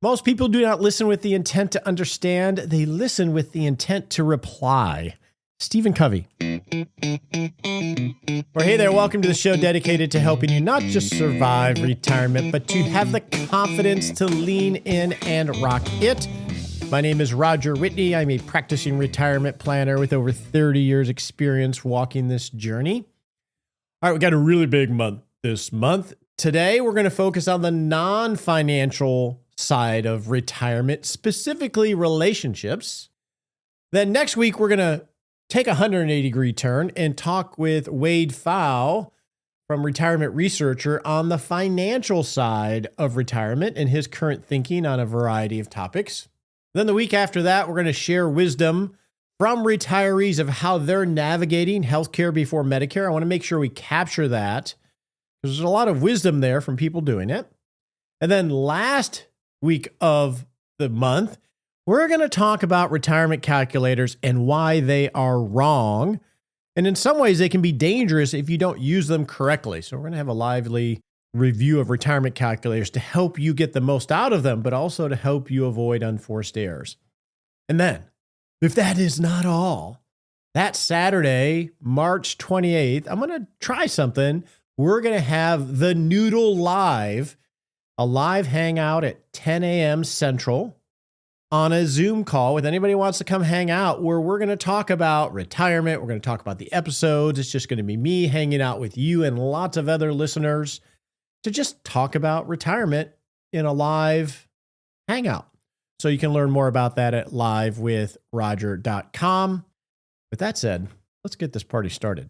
Most people do not listen with the intent to understand. They listen with the intent to reply. Stephen Covey. Well, hey there. Welcome to the show dedicated to helping you not just survive retirement, but to have the confidence to lean in and rock it. My name is Roger Whitney. I'm a practicing retirement planner with over 30 years experience walking this journey. All right, we got a really big month this month. Today, we're going to focus on the non-financial side of retirement, specifically relationships. Then next week, we're going to take a 180-degree turn and talk with Wade Pfau from Retirement Researcher on the financial side of retirement and his current thinking on a variety of topics. Then the week after that, we're going to share wisdom from retirees of how they're navigating healthcare before Medicare. I want to make sure we capture that because there's a lot of wisdom there from people doing it. And then last week of the month, we're going to talk about retirement calculators and why they are wrong. And in some ways, they can be dangerous if you don't use them correctly. So we're going to have a lively review of retirement calculators to help you get the most out of them, but also to help you avoid unforced errors. And then, if that is not all, that Saturday, March 28th, I'm going to try something. We're going to have the Noodle live, a live hangout at 10 a.m. Central on a Zoom call with anybody who wants to come hang out, where we're going to talk about retirement. We're going to talk about the episodes. It's just going to be me hanging out with you and lots of other listeners to just talk about retirement in a live hangout. So you can learn more about that at livewithroger.com. With that said, let's get this party started.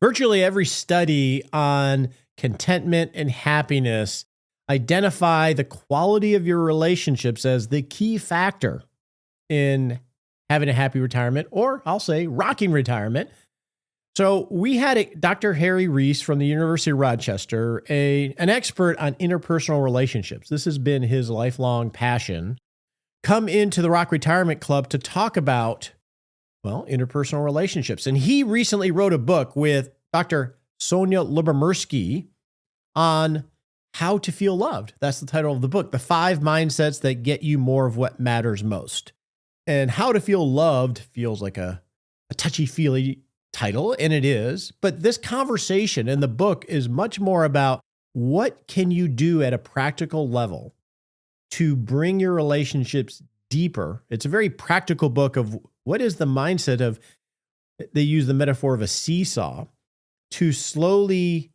Virtually every study on contentment and happiness identify the quality of your relationships as the key factor in having a happy retirement, or I'll say rocking retirement. So we had Dr. Harry Reis from the University of Rochester, an expert on interpersonal relationships. This has been his lifelong passion. Come into the Rock Retirement Club to talk about, well, interpersonal relationships. And he recently wrote a book with Dr. Sonja Lyubomirsky on how to feel loved. That's the title of the book, The 5 Mindsets That Get You More of What Matters Most. And how to feel loved feels like a touchy-feely title, and it is. But this conversation in the book is much more about what can you do at a practical level to bring your relationships deeper. It's a very practical book of what is the mindset of, they use the metaphor of a seesaw, to slowly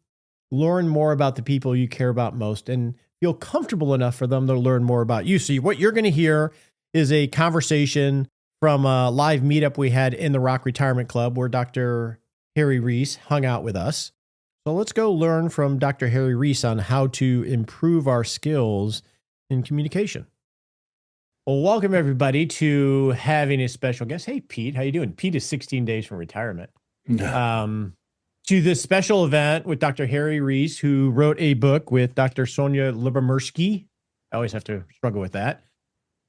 learn more about the people you care about most and feel comfortable enough for them to learn more about you. So what you're going to hear is a conversation from a live meetup we had in the Rock Retirement Club where Dr. Harry Reis hung out with us. So let's go learn from Dr. Harry Reis on how to improve our skills in communication. Well, welcome everybody to having a special guest. Hey, Pete, how you doing? Pete is 16 days from retirement. To this special event with Dr. Harry Reis, who wrote a book with Dr. Sonja Lyubomirsky. I always have to struggle with that.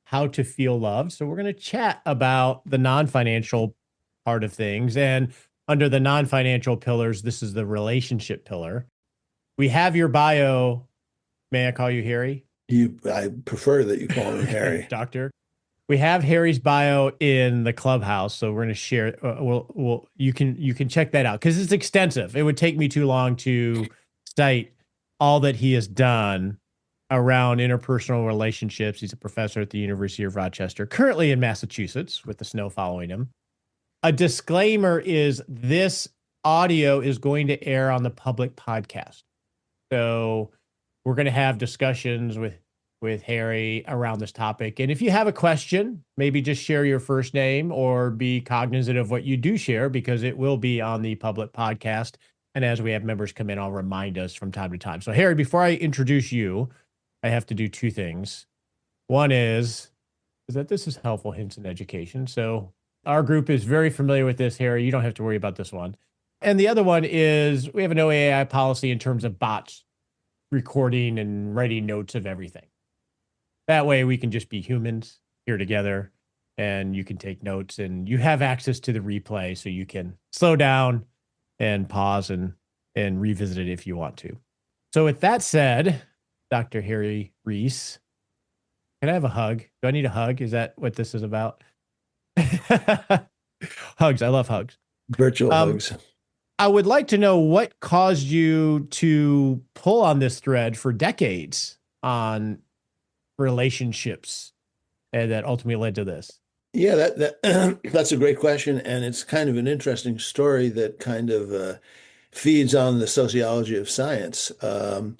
How to Feel Loved. So we're going to chat about the non-financial part of things. And under the non-financial pillars, this is the relationship pillar. We have your bio. May I call you Harry? I prefer that you call me Harry. Doctor. We have Harry's bio in the clubhouse, so we're going to share. You can check that out because it's extensive. It would take me too long to cite all that he has done around interpersonal relationships. He's a professor at the University of Rochester, currently in Massachusetts, with the snow following him. A disclaimer is this audio is going to air on the public podcast, so we're going to have discussions with Harry around this topic. And if you have a question, maybe just share your first name or be cognizant of what you do share, because it will be on the public podcast. And as we have members come in, I'll remind us from time to time. So Harry, before I introduce you, I have to do 2 things. One is that this is Helpful Hints in Education. So our group is very familiar with this, Harry. You don't have to worry about this one. And the other one is we have an OAI policy in terms of bots recording and writing notes of everything. That way we can just be humans here together and you can take notes and you have access to the replay so you can slow down and pause and revisit it if you want to. So with that said, Dr. Harry Reis, can I have a hug? Do I need a hug? Is that what this is about? Hugs. I love hugs. Virtual Um, hugs. I would like to know what caused you to pull on this thread for decades on relationships and that ultimately led to this. Yeah, that that's a great question, and it's kind of an interesting story that kind of feeds on the sociology of science. I've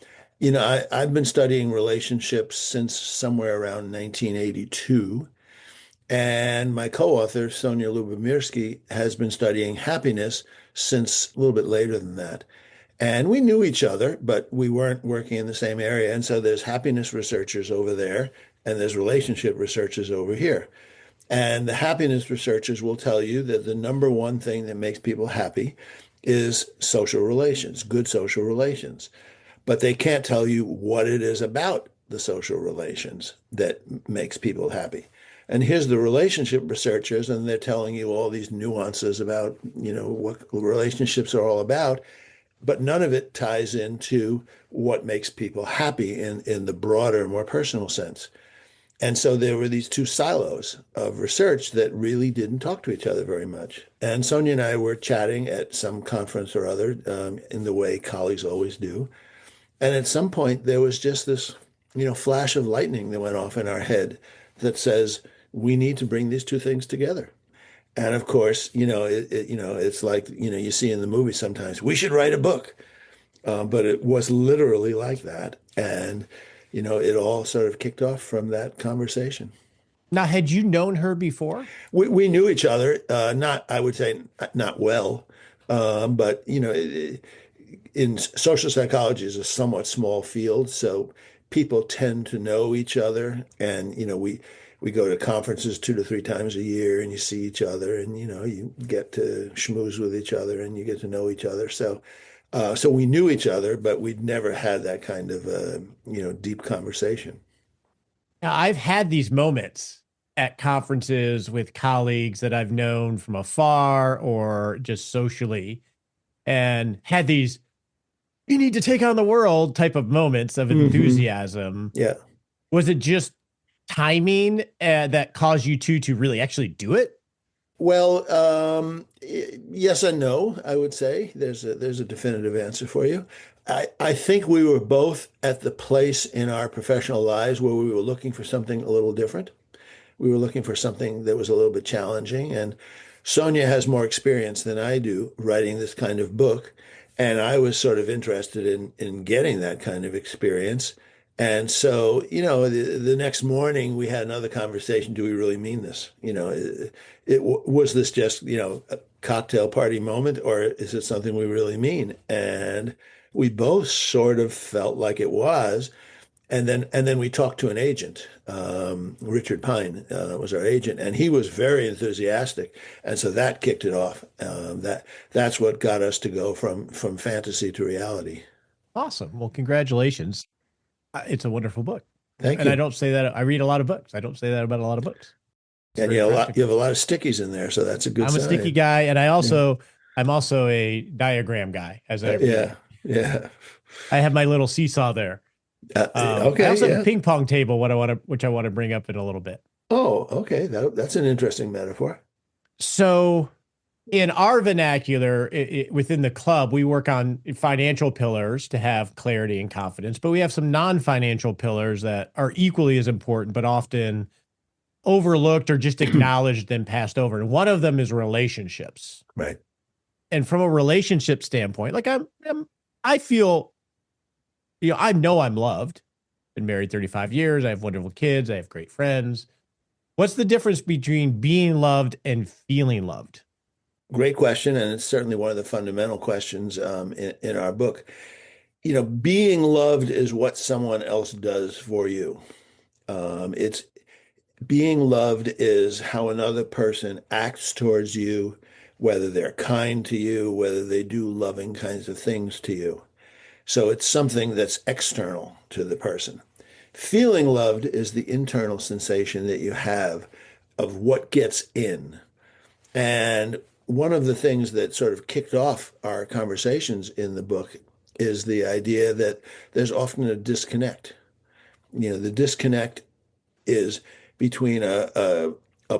been studying relationships since somewhere around 1982, and my co-author, Sonja Lyubomirsky, has been studying happiness since a little bit later than that. And we knew each other, but we weren't working in the same area. And so there's happiness researchers over there, and there's relationship researchers over here. And the happiness researchers will tell you that the number one thing that makes people happy is social relations, good social relations. But they can't tell you what it is about the social relations that makes people happy. And here's the relationship researchers, and they're telling you all these nuances about, what relationships are all about, but none of it ties into what makes people happy in the broader, more personal sense. And so there were these two silos of research that really didn't talk to each other very much. And Sonia and I were chatting at some conference or other, in the way colleagues always do. And at some point, there was just this, flash of lightning that went off in our head that says, we need to bring these two things together. And of course, it's like, you see in the movie sometimes, we should write a book. But it was literally like that. And, it all sort of kicked off from that conversation. Now, had you known her before? We knew each other, not, I would say, not well, but, in social psychology is a somewhat small field. So people tend to know each other. And, we go to conferences 2 to 3 times a year and you see each other and, you get to schmooze with each other and you get to know each other. So we knew each other, but we'd never had that kind of deep conversation. Now, I've had these moments at conferences with colleagues that I've known from afar or just socially and had these you need to take on the world type of moments of Hmm. enthusiasm. Yeah. Was it just timing that caused you to really actually do it? Well, yes and no, I would say. There's a definitive answer for you. I think we were both at the place in our professional lives where we were looking for something a little different. We were looking for something that was a little bit challenging. And Sonia has more experience than I do writing this kind of book. And I was sort of interested in getting that kind of experience. And so, the next morning we had another conversation. Do we really mean this? Was this just, a cocktail party moment, or is it something we really mean? And we both sort of felt like it was. And then we talked to an agent. Richard Pine was our agent, and he was very enthusiastic, and so that kicked it off. That's what got us to go from fantasy to reality. Awesome. Well, congratulations. It's a wonderful book. Thank And I you. don't say that I read a lot of books. I don't say that about a lot of books. It's And very you practical. have a lot of stickies in there, so that's a good I'm a sticky sign. guy, and Yeah, I'm also a diagram guy as I yeah, read. yeah. I have my little seesaw there. I Okay, also have a yeah. ping pong table, which I want to bring up in a little bit. Oh, okay. That's an interesting metaphor. So, in our vernacular, within the club, we work on financial pillars to have clarity and confidence, but we have some non-financial pillars that are equally as important, but often overlooked or just acknowledged and passed over. And one of them is relationships. Right. And from a relationship standpoint, like I feel, I know I'm loved. Been married 35 years. I have wonderful kids. I have great friends. What's the difference between being loved and feeling loved? Great question, and it's certainly one of the fundamental questions in our book. Being loved is what someone else does for you. It's being loved is how another person acts towards you, whether they're kind to you, whether they do loving kinds of things to you. So it's something that's external to the person. Feeling loved is the internal sensation that you have of what gets in. And one of the things that sort of kicked off our conversations in the book is the idea that there's often a disconnect. The disconnect is between a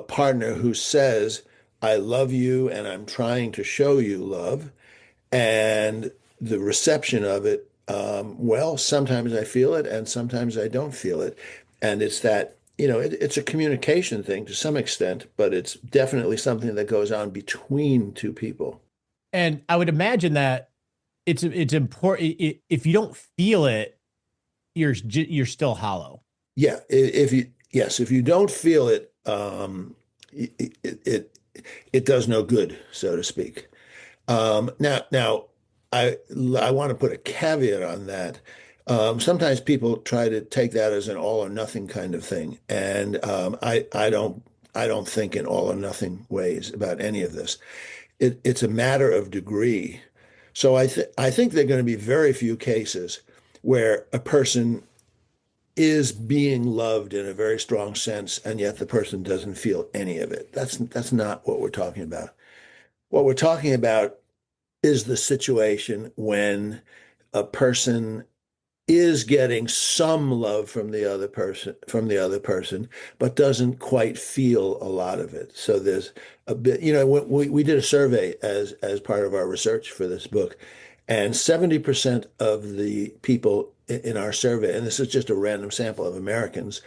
partner who says, I love you and I'm trying to show you love, and the reception of it. Well, sometimes I feel it and sometimes I don't feel it. And it's that, it's a communication thing to some extent, but it's definitely something that goes on between two people. And I would imagine that it's important. If you don't feel it, you're still hollow. Yeah, if you don't feel it, it does no good, so to speak. Now, I want to put a caveat on that. Sometimes people try to take that as an all or nothing kind of thing, and I don't think in all or nothing ways about any of this. It's a matter of degree. So I think there are going to be very few cases where a person is being loved in a very strong sense, and yet the person doesn't feel any of it. That's not what we're talking about. What we're talking about is the situation when a person is getting some love from the other person, but doesn't quite feel a lot of it. So there's a bit, we did a survey as part of our research for this book, and 70% of the people in our survey, and this is just a random sample of Americans,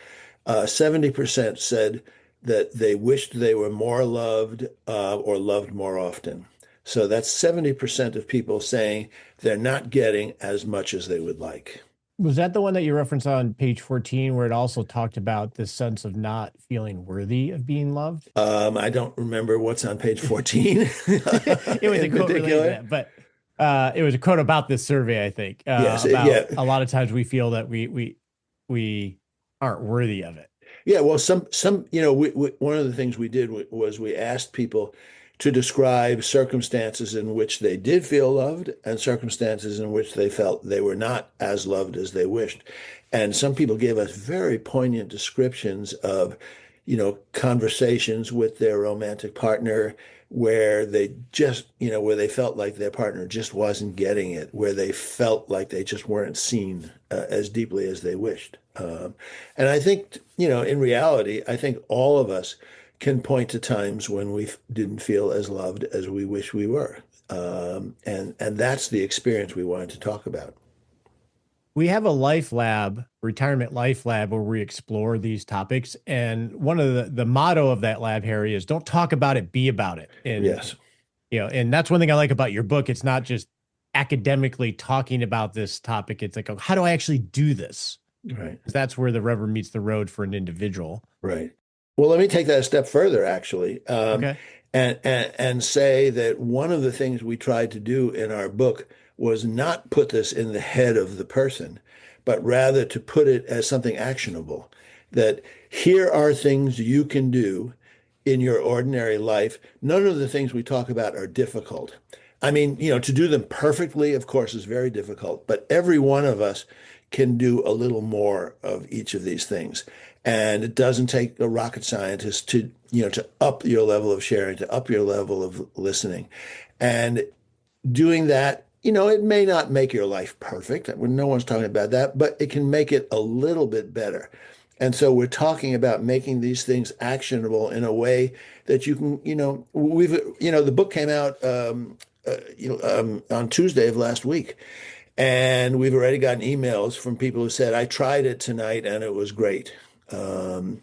70% said that they wished they were more loved or loved more often. So that's 70% of people saying they're not getting as much as they would like. Was that the one that you referenced on page 14, where it also talked about this sense of not feeling worthy of being loved? I don't remember what's on page 14 It was a in quote related to particular. that, but it was a quote about this survey, I think, Yes, about yeah, a lot of times we feel that we aren't worthy of it. yeah. Well, one of the things we did was we asked people to describe circumstances in which they did feel loved and circumstances in which they felt they were not as loved as they wished. And some people gave us very poignant descriptions of, conversations with their romantic partner where where they felt like their partner just wasn't getting it, where they felt like they just weren't seen as deeply as they wished. And I think, in reality, I think all of us can point to times when we didn't feel as loved as we wish we were. And that's the experience we wanted to talk about. We have a life lab, retirement life lab, where we explore these topics. And one of the motto of that lab, Harry, is don't talk about it, be about it. And, Yes, and that's one thing I like about your book. It's not just academically talking about this topic. It's like, oh, how do I actually do this? right, 'Cause that's where the rubber meets the road for an individual. right. Well, let me take that a step further, actually, Okay. and say that one of the things we tried to do in our book was not put this in the head of the person, but rather to put it as something actionable. That here are things you can do in your ordinary life. None of the things we talk about are difficult. I mean, to do them perfectly, of course, is very difficult, but every one of us can do a little more of each of these things. And it doesn't take a rocket scientist to up your level of sharing, to up your level of listening. And doing that, it may not make your life perfect. No one's talking about that, but it can make it a little bit better. And so we're talking about making these things actionable in a way that you can, the book came out, on Tuesday of last week, and we've already gotten emails from people who said, I tried it tonight and it was great. You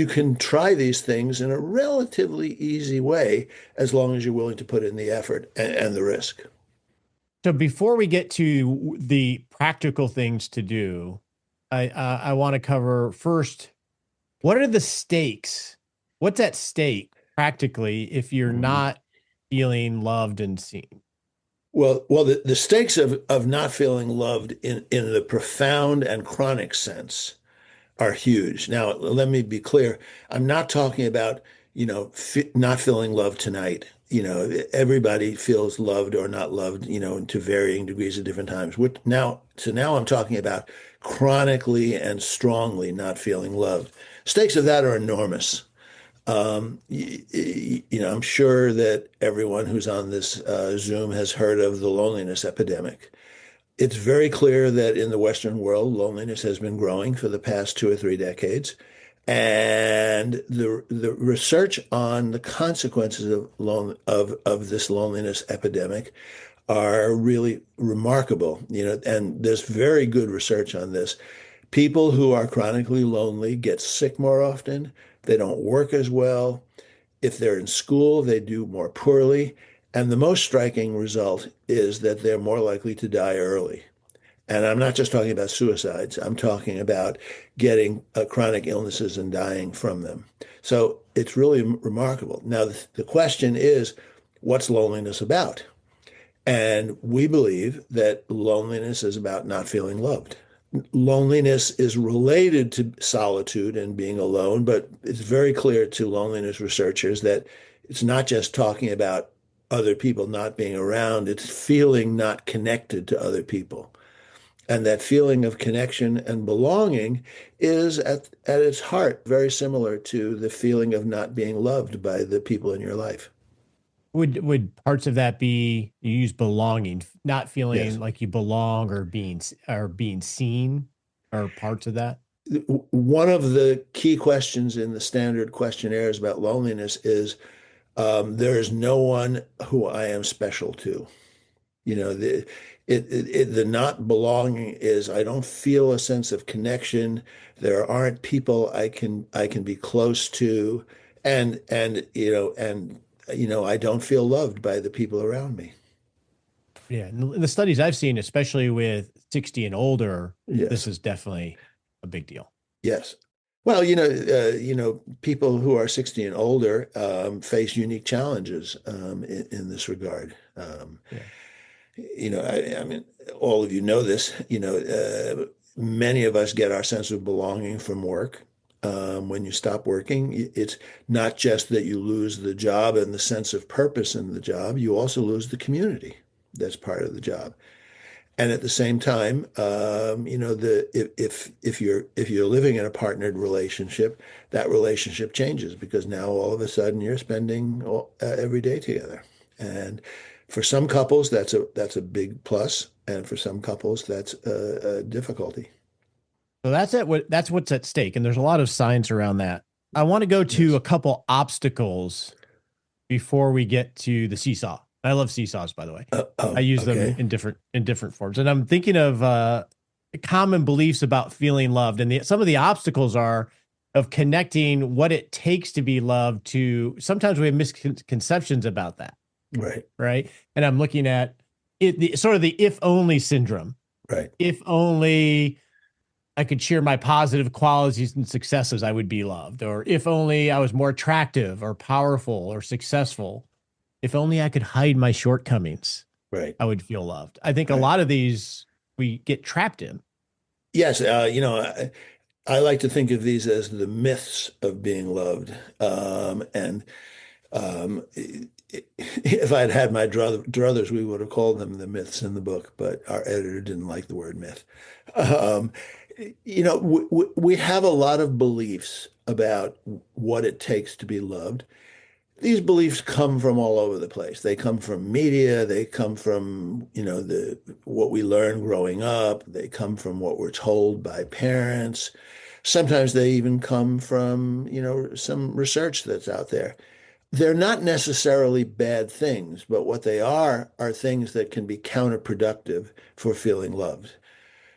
can try these things in a relatively easy way as long as you're willing to put in the effort and the risk. So before we get to the practical things to do, I want to cover first, what are the stakes? What's at stake practically if you're Mhm. not feeling loved and seen? Well, the stakes of not feeling loved in the profound and chronic sense are huge. Now, let me be clear. I'm not talking about, not feeling loved tonight. Everybody feels loved or not loved, to varying degrees at different times. So now I'm talking about chronically and strongly not feeling loved. Stakes of that are enormous. I'm sure that everyone who's on this Zoom has heard of the loneliness epidemic. It's very clear that in the Western world, loneliness has been growing for the past 2 or 3 decades. And the research on the consequences of this loneliness epidemic are really remarkable. And there's very good research on this. People who are chronically lonely get sick more often. They don't work as well. If they're in school, they do more poorly. And the most striking result is that they're more likely to die early. And I'm not just talking about suicides. I'm talking about getting chronic illnesses and dying from them. So it's really remarkable. Now, the question is, what's loneliness about? And we believe that loneliness is about not feeling loved. Loneliness is related to solitude and being alone, but it's very clear to loneliness researchers that it's not just talking about other people not being around, it's feeling not connected to other people. And that feeling of connection and belonging is at its heart very similar to the feeling of not being loved by the people in your life. Would parts of that be you use belonging, not feeling Yes. like you belong or being seen, or parts of that? One of the key questions in the standard questionnaires about loneliness is there is no one who I am special to. The not belonging is I don't feel a sense of connection. There aren't people I can be close to, and I don't feel loved by the people around me. Yeah, and the studies I've seen, especially with 60 and older, this Yes. is definitely a big deal. Yes. Well, people who are 60 and older face unique challenges in this regard. Yeah. I mean, all of you know this. Many of us get our sense of belonging from work. When you stop working, it's not just that you lose the job and the sense of purpose in the job, you also lose the community that's part of the job. And at the same time, if you're living in a partnered relationship, that relationship changes because now all of a sudden you're spending every day together. And for some couples, that's a big plus, and for some couples, that's a difficulty. So that's what's at stake, and there's a lot of science around that. I want to go to Yes. a couple obstacles before we get to the seesaw. I love seesaws, by the way. I use them Okay. in different forms, and I'm thinking of common beliefs about feeling loved, and some of the obstacles are of connecting what it takes to be loved to. Sometimes we have misconceptions about that, Right. right? And I'm looking at sort of the if only syndrome. Right. If only I could share my positive qualities and successes, I would be loved. Or if only I was more attractive or powerful or successful. If only I could hide my shortcomings, Right. I would feel loved. I think a Right. lot of these we get trapped in. Yes. I like to think of these as the myths of being loved. And if I'd had my druthers, we would have called them the myths in the book, but our editor didn't like the word myth. Um, we have a lot of beliefs about what it takes to be loved. These beliefs come from all over the place. They come from media. They come from, the what we learn growing up. They come from what we're told by parents. Sometimes they even come from, some research that's out there. They're not necessarily bad things, but what they are things that can be counterproductive for feeling loved.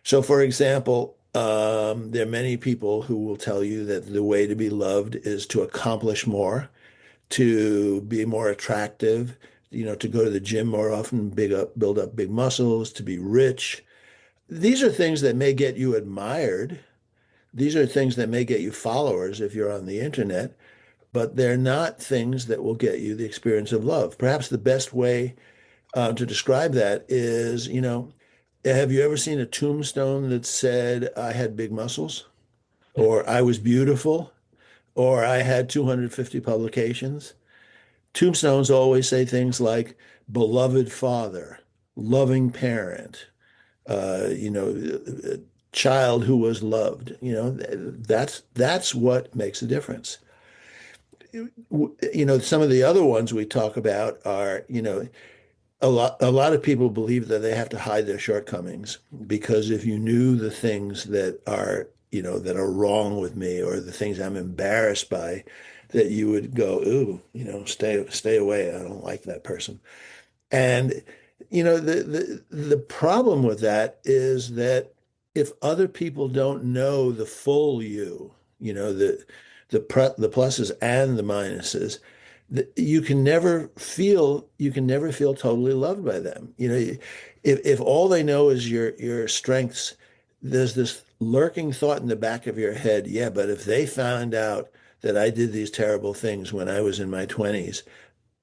So, for example, there are many people who will tell you that the way to be loved is to accomplish more, to be more attractive, to go to the gym more often, build up big muscles, to be rich. These are things that may get you admired. These are things that may get you followers if you're on the internet, but they're not things that will get you the experience of love. Perhaps the best way to describe that is, have you ever seen a tombstone that said, I had big muscles, or I was beautiful, or I had 250 publications? Tombstones always say things like beloved father, loving parent, uh, you know, child who was loved. That's what makes a difference. some of the other ones we talk about are, a lot of people believe that they have to hide their shortcomings because if you knew the things that are wrong with me or the things I'm embarrassed by, that you would go, ooh, stay away. I don't like that person. And the problem with that is that if other people don't know the full you, the pluses and the minuses, you can never feel totally loved by them. If all they know is your strengths, there's this lurking thought in the back of your head, yeah, but if they found out that I did these terrible things when I was in my 20s,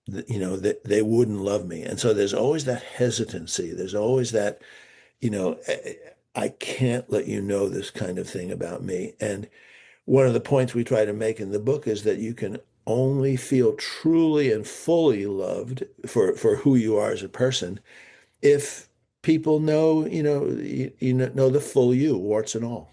that they wouldn't love me. And so there's always that hesitancy. There's always that, I can't let you know this kind of thing about me. And one of the points we try to make in the book is that you can only feel truly and fully loved for who you are as a person if people know, know the full you, warts and all.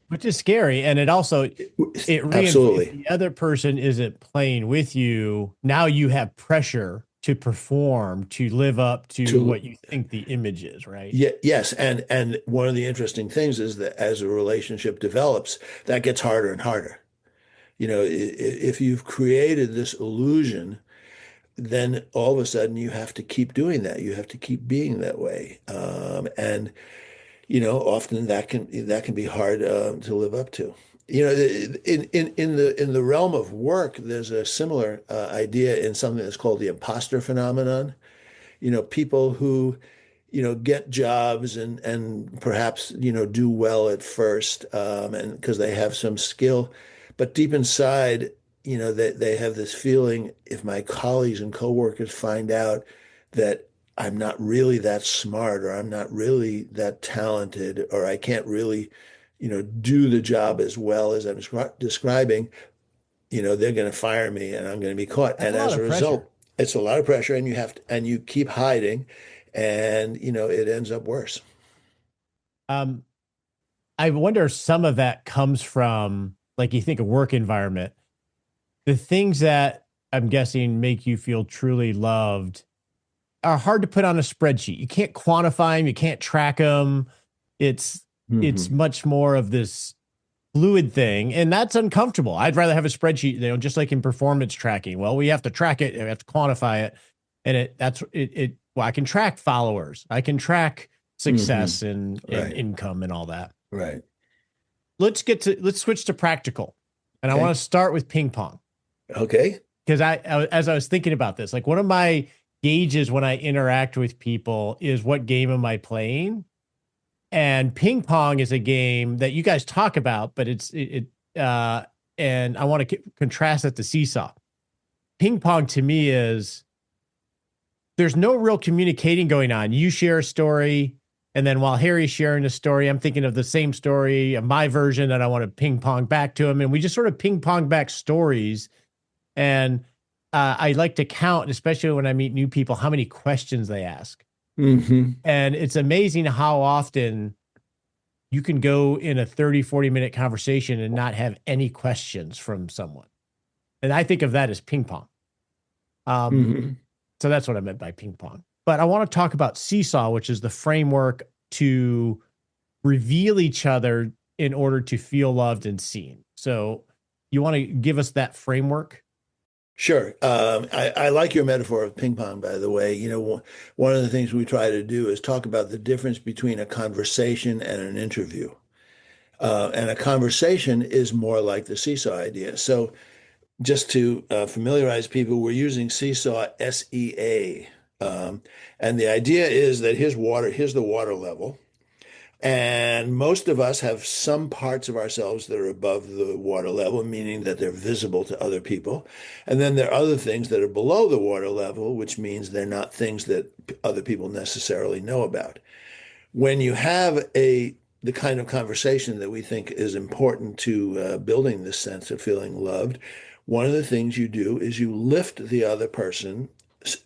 Which is scary. And if Absolutely. the other person isn't playing with you, now you have pressure to perform, to live up to To what you think the image is, right? Yeah, yes, and one of the interesting things is that as a relationship develops, that gets harder and harder. If you've created this illusion, then all of a sudden you have to keep doing that. You have to keep being that way, and often that can be hard to live up to. In the realm of work, there's a similar idea in something that's called the imposter phenomenon. People who get jobs and perhaps, do well at first, and because they have some skill, but deep inside, they have this feeling, if my colleagues and coworkers find out that I'm not really that smart or I'm not really that talented or I can't really, do the job as well as I'm describing, they're going to fire me and I'm going to be caught. That's And a lot as of a pressure. result, it's a lot of pressure and you keep hiding and, it ends up worse. Um, I wonder if some of that comes from, like, you think of work environment, the things that I'm guessing make you feel truly loved are hard to put on a spreadsheet. You can't quantify them, you can't track them. It's it's Hmm. much more of this fluid thing, and that's uncomfortable. I'd rather have a spreadsheet, just like in performance tracking. Well, we have to track it, we have to quantify it, and it. Well, I can track followers, I can track Hmm. success and Right. income and all that. Right. Let's switch to practical, and I want Okay. to start with ping pong Okay. because as I was thinking about this, like one of my gauges when I interact with people is what game am I playing, and ping pong is a game that you guys talk about, but uh, and I want to contrast it to seesaw. Ping pong to me is there's no real communicating going on. You share a story, and then while Harry's sharing a story, I'm thinking of the same story, of my version that I want to ping pong back to him, and we just sort of ping pong back stories. And I like to count, especially when I meet new people, how many questions they ask. Hmm. And it's amazing how often you can go in a 30-40 minute conversation and not have any questions from someone. And I think of that as ping pong. Um, Hmm. so that's what I meant by ping pong. But I want to talk about seesaw, which is the framework to reveal each other in order to feel loved and seen. So you want to give us that framework? Sure. I like your metaphor of ping pong, by the way. One of the things we try to do is talk about the difference between a conversation and an interview. And a conversation is more like the seesaw idea. So just to familiarize people, we're using seesaw, SEA. And the idea is that here's the water level. And most of us have some parts of ourselves that are above the water level, meaning that they're visible to other people. And then there are other things that are below the water level, which means they're not things that other people necessarily know about. When you have the kind of conversation that we think is important to building this sense of feeling loved, one of the things you do is you lift the other person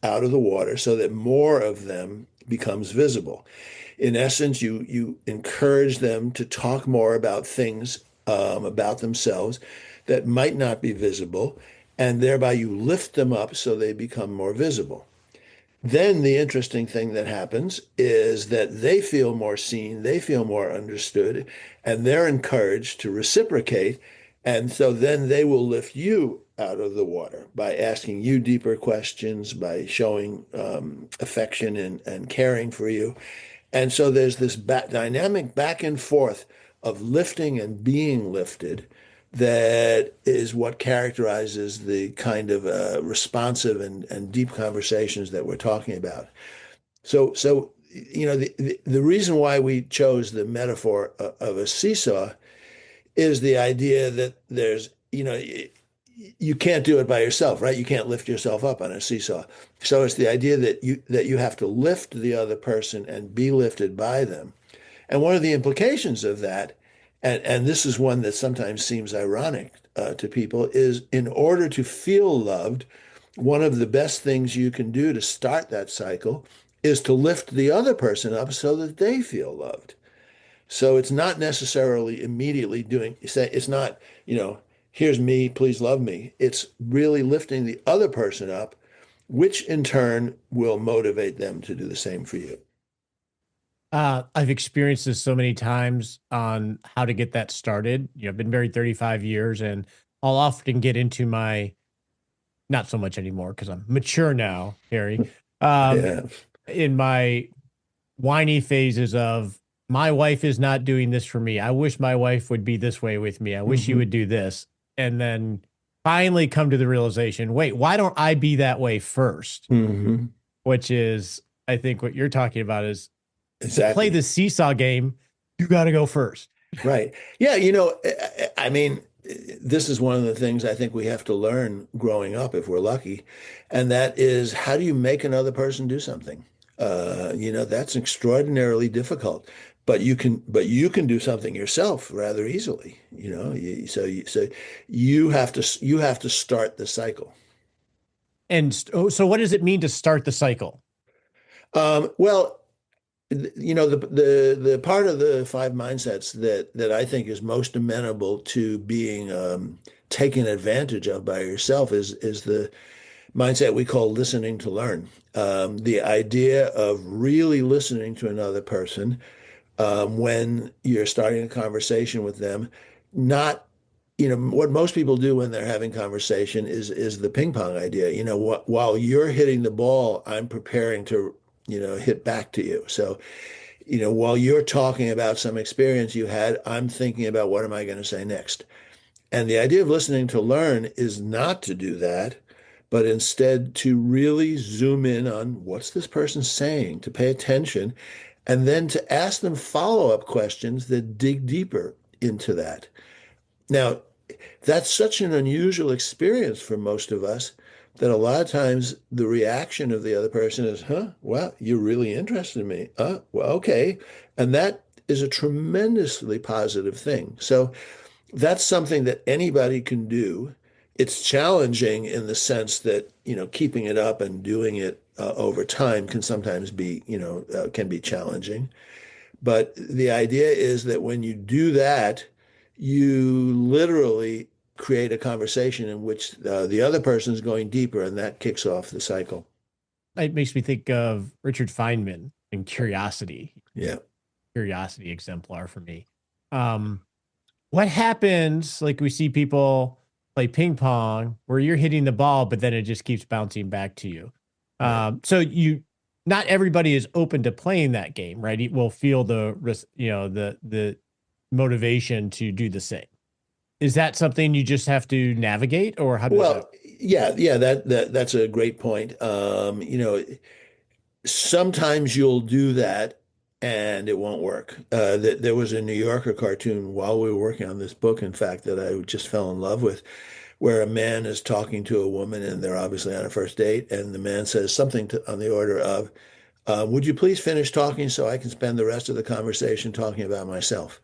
out of the water so that more of them becomes visible. In essence, you encourage them to talk more about things about themselves that might not be visible, and thereby you lift them up so they become more visible. Then the interesting thing that happens is that they feel more seen, they feel more understood, and they're encouraged to reciprocate. And so then they will lift you out of the water by asking you deeper questions, by showing affection and caring for you. And so there's this dynamic back and forth of lifting and being lifted that is what characterizes the kind of responsive and deep conversations that we're talking about. So the reason why we chose the metaphor of a seesaw is the idea that there's, you can't do it by yourself, right? You can't lift yourself up on a seesaw. So it's the idea that you have to lift the other person and be lifted by them. And one of the implications of that, and this is one that sometimes seems ironic to people, is in order to feel loved, one of the best things you can do to start that cycle is to lift the other person up so that they feel loved. So it's not necessarily immediately doing, it's not, here's me, please love me. It's really lifting the other person up, which in turn will motivate them to do the same for you. I've experienced this so many times on how to get that started. I've been married 35 years, and I'll often get into my, not so much anymore because I'm mature now, Harry. Um, Yeah. in my whiny phases of, my wife is not doing this for me. I wish my wife would be this way with me. I wish she Hmm. would do this. And then finally come to the realization, wait, why don't I be that way first? Hmm. Which is, I think what you're talking about is, to play Exactly. the seesaw game, you got to go first. Right. Yeah, I mean, this is one of the things I think we have to learn growing up if we're lucky, and that is how do you make another person do something? That's extraordinarily difficult, but you can do something yourself rather easily, so you have to start the cycle. And so what does it mean to start the cycle? Well, the part of the five mindsets that I think is most amenable to being taken advantage of by yourself is the mindset we call listening to learn. The idea of really listening to another person when you're starting a conversation with them, not what most people do when they're having conversation is the ping pong idea. While you're hitting the ball, I'm preparing to hit back to you. So while you're talking about some experience you had, I'm thinking about what am I going to say next. And the idea of listening to learn is not to do that, but instead to really zoom in on what's this person saying, to pay attention, and then to ask them follow-up questions that dig deeper into that. Now, that's such an unusual experience for most of us that a lot of times the reaction of the other person is, huh, well, you're really interested in me. Well, okay. And that is a tremendously positive thing. So that's something that anybody can do. It's challenging in the sense that, keeping it up and doing it over time can sometimes be, can be challenging. But the idea is that when you do that, you literally create a conversation in which the other person is going deeper, and that kicks off the cycle. It makes me think of Richard Feynman and Yeah. curiosity exemplar for me. Um, what happens, like we see people play ping pong where you're hitting the ball, but then it just keeps bouncing back to you. Right. So not everybody is open to playing that game, right? It will feel the motivation to do the same. Is that something you just have to navigate, or how does that? Well, yeah, that's a great point. Sometimes you'll do that and it won't work. There was a New Yorker cartoon while we were working on this book, in fact, that I just fell in love with, where a man is talking to a woman and they're obviously on a first date, and the man says something on the order of, would you please finish talking so I can spend the rest of the conversation talking about myself?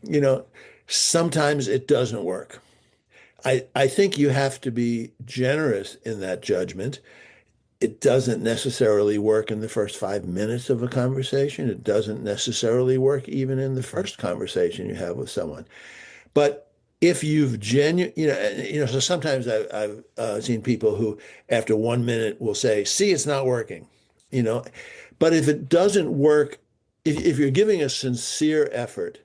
You know, Sometimes it doesn't work. I think you have to be generous in that judgment. It doesn't necessarily work in the first 5 minutes of a conversation. It doesn't necessarily work even in the first conversation you have with someone. But if you've so sometimes I've seen people who, after 1 minute, will say, "See, it's not working," you know. But if it doesn't work, if you're giving a sincere effort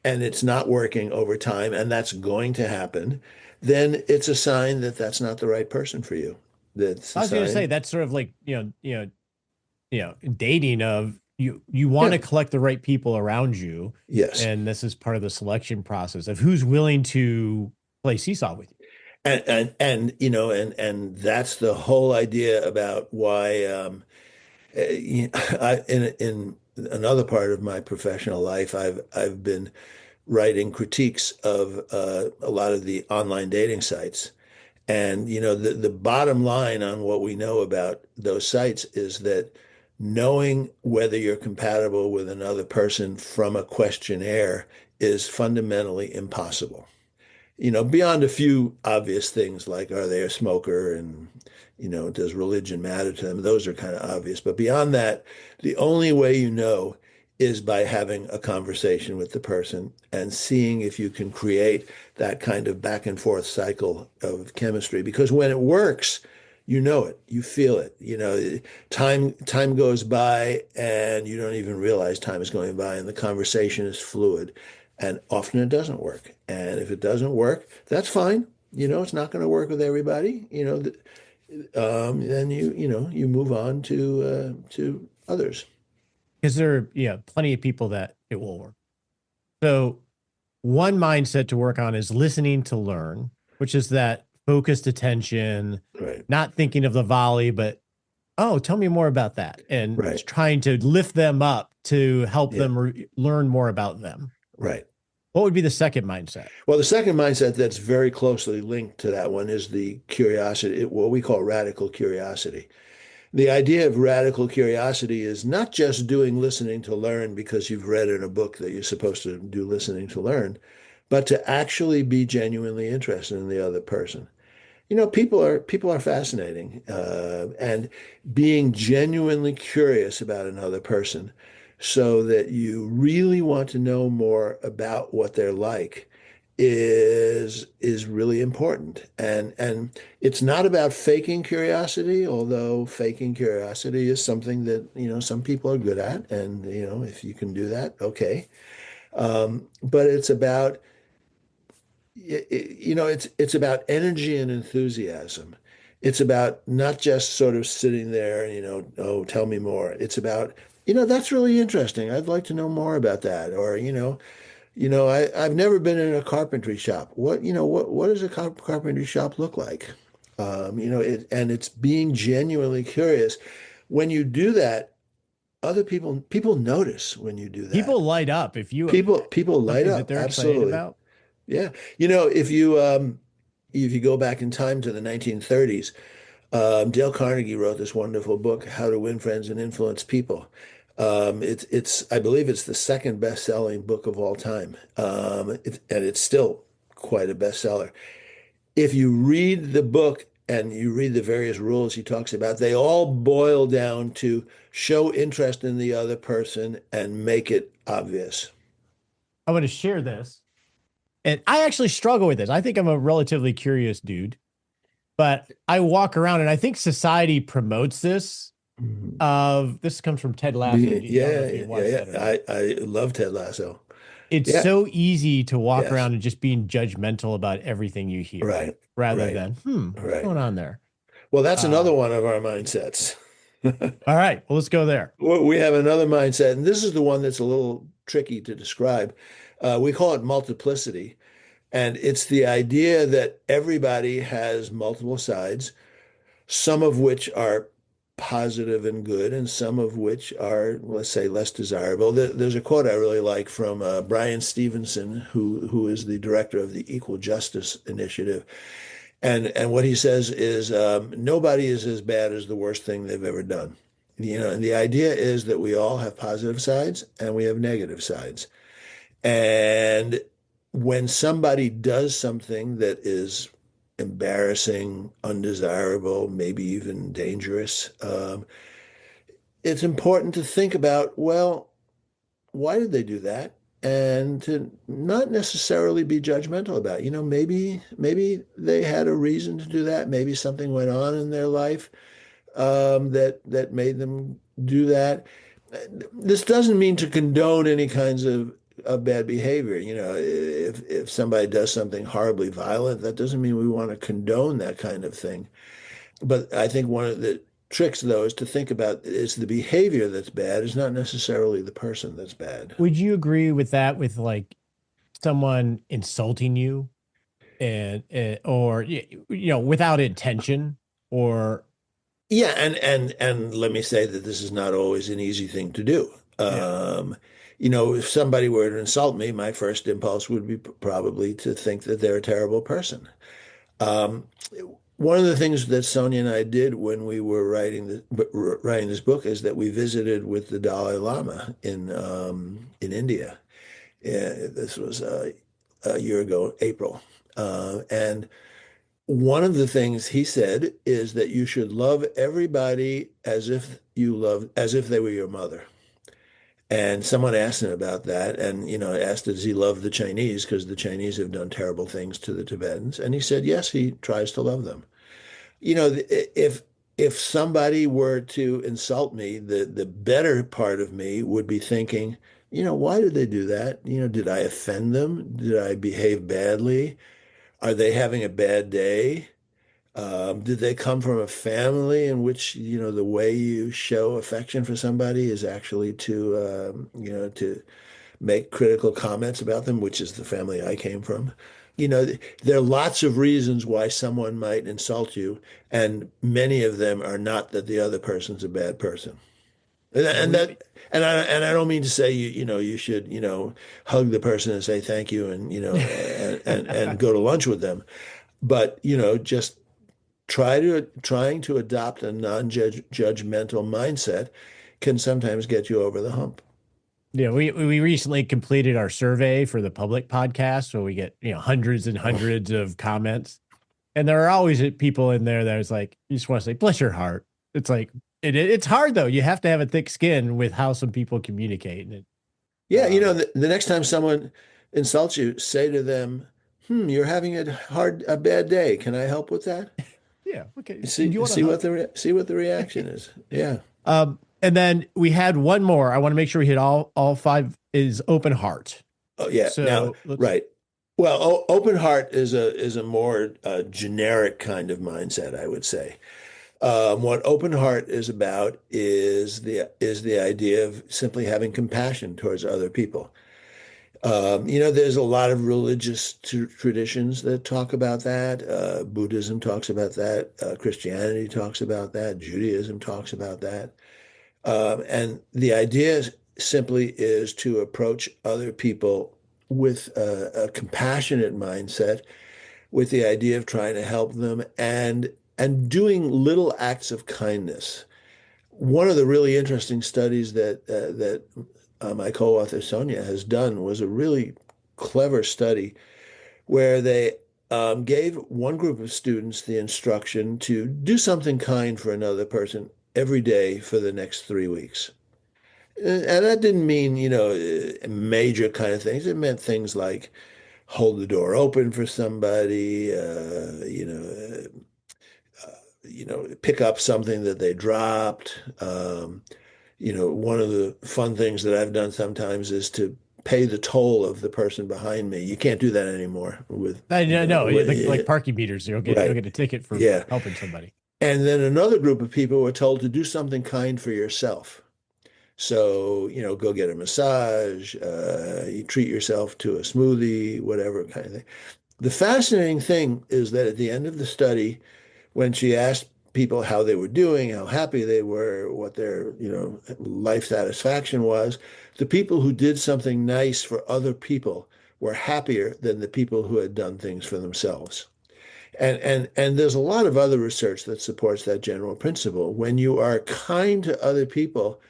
and it's not working over time, and that's going to happen, then it's a sign that that's not the right person for you. That's I a was going to say sign. that's sort of like, dating of you want to Yeah. collect the right people around you. Yes. And this is part of the selection process of who's willing to play seesaw with you. And that's the whole idea about why in another part of my professional life, I've been writing critiques of a lot of the online dating sites. And the bottom line on what we know about those sites is that knowing whether you're compatible with another person from a questionnaire is fundamentally impossible. Beyond a few obvious things like are they a smoker and, does religion matter to them? Those are kind of obvious. But beyond that, the only way you know is by having a conversation with the person and seeing if you can create that kind of back and forth cycle of chemistry. Because when it works, you know it, you feel it. Time goes by and you don't even realize time is going by, and the conversation is fluid. And often it doesn't work. And if it doesn't work, that's fine. It's not going to work with everybody. Then you move on to others. Because there are, plenty of people that it will work. So one mindset to work on is listening to learn, which is that focused attention, Right, not thinking of the volley, but oh, tell me more about that. And right, trying to lift them up to help yeah, them learn more about them. right. What would be the second mindset? Well, the second mindset that's very closely linked to that one is the curiosity, what we call radical curiosity. The idea of radical curiosity is not just doing listening to learn because you've read in a book that you're supposed to do listening to learn, but to actually be genuinely interested in the other person. People are fascinating, and being genuinely curious about another person, so that you really want to know more about what they're like, is really important. And it's not about faking curiosity, although faking curiosity is something that some people are good at, and if you can do that, okay. But it's about it's about energy and enthusiasm. It's about not just sort of sitting there and, oh, tell me more. It's about, that's really interesting. I'd like to know more about that. Or, I've never been in a carpentry shop. What does a carpentry shop look like? And it's being genuinely curious. When you do that, other people notice when you do that. People light up if you have People light something that up. they're excited Absolutely. about. Yeah. If you go back in time to the 1930s, Dale Carnegie wrote this wonderful book, How to Win Friends and Influence People. I believe it's the second best-selling book of all time. And it's still quite a bestseller. If you read the book and you read the various rules he talks about, they all boil down to show interest in the other person and make it obvious. I want to share this. And I actually struggle with this. I think I'm a relatively curious dude, but I walk around and I think society promotes this. Mhm. Of this comes from Ted Lasso. I don't know Yeah, if you yeah, watched yeah. that or not. I love Ted Lasso. It's Yeah. so easy to walk Yes. around and just being judgmental about everything you hear Right. rather Right. than, what's Right. going on there? Well, that's Uh, another one of our mindsets. all right, well, let's go there. We have another mindset, and this is the one that's a little tricky to describe. We call it multiplicity, and it's the idea that everybody has multiple sides, some of which are positive and good, and some of which are, let's say, less desirable. There's a quote I really like from Brian Stevenson, who is the director of the Equal Justice Initiative. And what he says is nobody is as bad as the worst thing they've ever done. And the idea is that we all have positive sides and we have negative sides. And when somebody does something that is embarrassing, undesirable, maybe even dangerous, it's important to think about, well, why did they do that? and to not necessarily be judgmental about. Maybe they had a reason to do that. Maybe something went on in their life that made them do that. This doesn't mean to condone any kinds of bad behavior. If somebody does something horribly violent, that doesn't mean we want to condone that kind of thing. But I think one of the tricks, though, is to think about is the behavior that's bad is not necessarily the person that's bad. Would you agree with that with like someone insulting you and or without intention or Yeah, and let me say that this is not always an easy thing to do. yeah. If somebody were to insult me, my first impulse would be probably to think that they're a terrible person. Um, One of the things that Sonia and I did when we were writing this book is that we visited with the Dalai Lama in India. This was a year ago, April, and one of the things he said is that you should love everybody as if they were your mother. And someone asked him about that, and asked does he love the Chinese because the Chinese have done terrible things to the Tibetans, and he said yes, he tries to love them. If somebody were to insult me, the better part of me would be thinking, why did they do that? Did I offend them? Did I behave badly? Are they having a bad day? Did they come from a family in which, the way you show affection for somebody is actually to make critical comments about them, which is the family I came from? There are lots of reasons why someone might insult you, and many of them are not that the other person's a bad person. And, Yeah, and that, and I don't mean to say you should hug the person and say thank you and and go to lunch with them, but just trying to adopt a non-judgmental mindset can sometimes get you over the hump. Yeah, we recently completed our survey for the public podcast, so we get hundreds and hundreds of comments, and there are always people in there that is like, you just want to say, bless your heart. It's like it's hard though. You have to have a thick skin with how some people communicate, and Yeah, um, the next time someone insults you, say to them, you're having a bad day. Can I help with that? yeah, okay. Do you See want to hug? see what the reaction is. Yeah. And then we had one more. I want to make sure we hit all five. Is open heart. Oh, yeah. Now, So let's. right. Well, open heart is a more generic kind of mindset, I would say. What open heart is about is the idea of simply having compassion towards other people. There's a lot of religious traditions that talk about that. Buddhism talks about that. Christianity talks about that. Judaism talks about that. And the idea simply is to approach other people with a compassionate mindset, with the idea of trying to help them and doing little acts of kindness. One of the really interesting studies that my co-author Sonja has done was a really clever study where they gave one group of students the instruction to do something kind for another person every day for the next 3 weeks. And that didn't mean, major kind of things. It meant things like hold the door open for somebody, pick up something that they dropped. One of the fun things that I've done sometimes is to pay the toll of the person behind me. You can't do that anymore with, I know, like with parking meters. You'll right. get a ticket for Yeah. helping somebody. And then another group of people were told to do something kind for yourself. So, go get a massage, you treat yourself to a smoothie, whatever kind of thing. The fascinating thing is that at the end of the study, when she asked people how they were doing, how happy they were, what their, life satisfaction was, the people who did something nice for other people were happier than the people who had done things for themselves. And there's a lot of other research that supports that general principle. When you are kind to other people,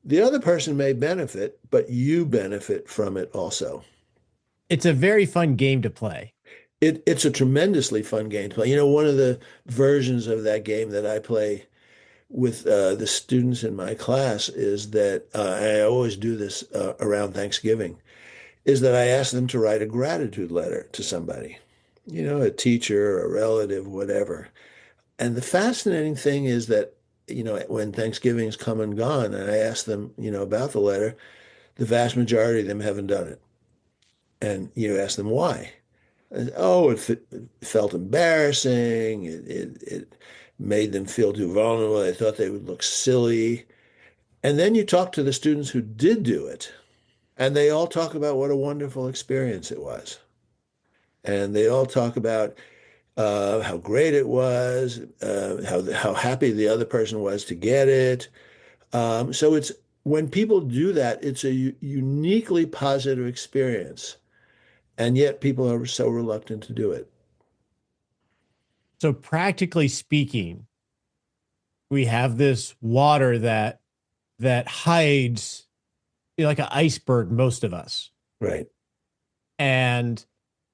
the other person may benefit, but you benefit from it also. It's a very fun game to play. It's a tremendously fun game to play. One of the versions of that game that I play with the students in my class is that I always do this around Thanksgiving, is that I ask them to write a gratitude letter to somebody, a teacher, a relative, whatever. And the fascinating thing is that, when Thanksgiving's come and gone, and I ask them, about the letter, the vast majority of them haven't done it. And you ask them why. And, oh, it felt embarrassing. It made them feel too vulnerable. They thought they would look silly. And then you talk to the students who did do it, and they all talk about what a wonderful experience it was. And they all talk about how great it was, how happy the other person was to get it. So it's when people do that, it's a uniquely positive experience, and yet people are so reluctant to do it. So practically speaking, we have this water that hides, like an iceberg, most of us. Right. And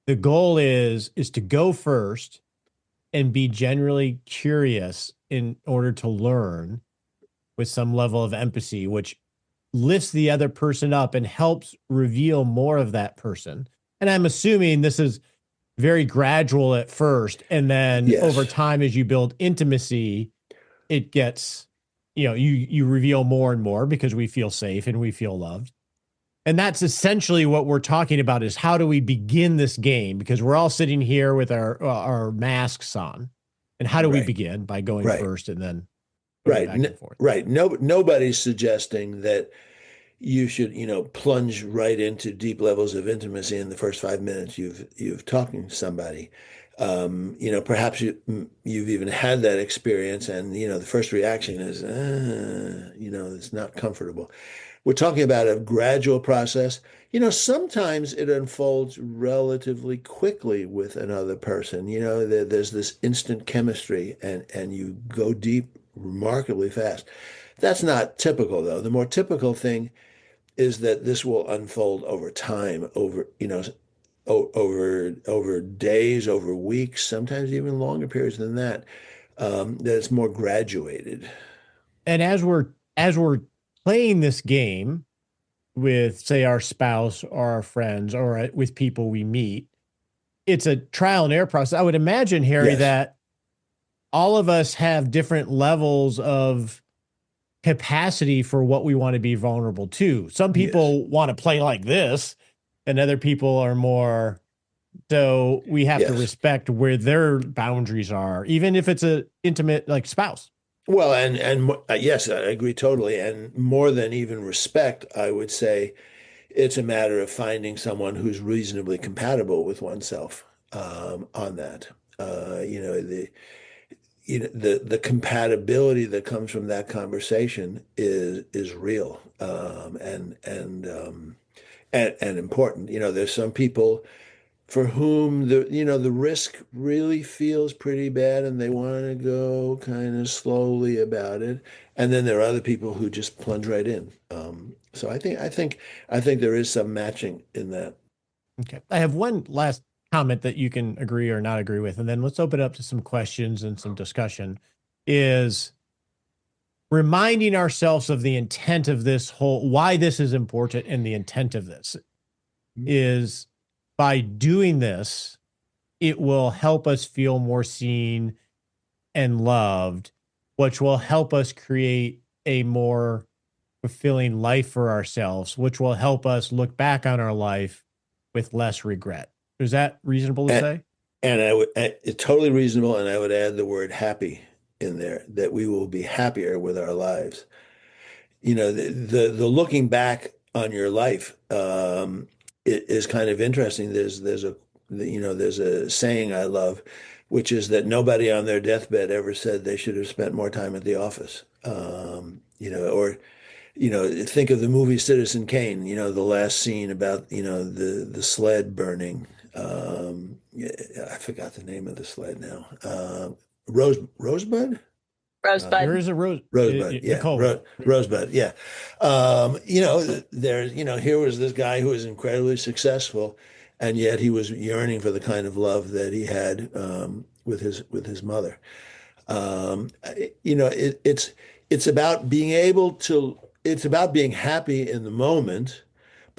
the goal is to go first and be generally curious in order to learn with some level of empathy, which lifts the other person up and helps reveal more of that person. And I'm assuming this is very gradual at first. And then over Yes. time, as you build intimacy, it gets, you reveal more and more because we feel safe and we feel loved. And that's essentially what we're talking about, is how do we begin this game? Because we're all sitting here with our masks on. And how do we Right. begin? By going Right. first and then going Right. back and forth. Right. No, nobody's suggesting that you should, plunge right into deep levels of intimacy in the first 5 minutes you've talking to somebody. Perhaps you've even had that experience, and the first reaction is, it's not comfortable. We're talking about a gradual process. Sometimes it unfolds relatively quickly with another person. There's this instant chemistry, and you go deep remarkably fast. That's not typical, though. The more typical thing is that this will unfold over time, over days, over weeks, sometimes even longer periods than that. That it's more graduated. And as we're playing this game with, say, our spouse or our friends or with people we meet, it's a trial and error process. I would imagine, Harry, Yes, that all of us have different levels of capacity for what we want to be vulnerable to. Some yes, people want to play like this, and other people are more. So we have to yes. respect where their boundaries are, even if it's a intimate, like, spouse. Well, and yes, I agree totally. And more than even respect, I would say it's a matter of finding someone who's reasonably compatible with oneself on that. The compatibility that comes from that conversation is real, and important. There's some people for whom the risk really feels pretty bad, and they want to go kind of slowly about it. And then there are other people who just plunge right in. So I think there is some matching in that. Okay. I have one last comment that you can agree or not agree with, and then let's open it up to some questions and some discussion. Is reminding ourselves of the intent of this whole, why this is important, and the intent of this is, by doing this, it will help us feel more seen and loved, which will help us create a more fulfilling life for ourselves, which will help us look back on our life with less regret. Is that reasonable to And, say? and it's totally reasonable. And I would add the word happy in there, that we will be happier with our lives. The looking back on your life is kind of interesting. There's a saying I love, which is that nobody on their deathbed ever said they should have spent more time at the office. Or think of the movie Citizen Kane. The last scene about the sled burning. Yeah, I forgot the name of the sled now. Rosebud. There Rosebud. is a rose. Rosebud, yeah, Nicole would know. Rosebud, yeah. Here was this guy who was incredibly successful, and yet he was yearning for the kind of love that he had with his mother. It's about being able to, it's about being happy in the moment,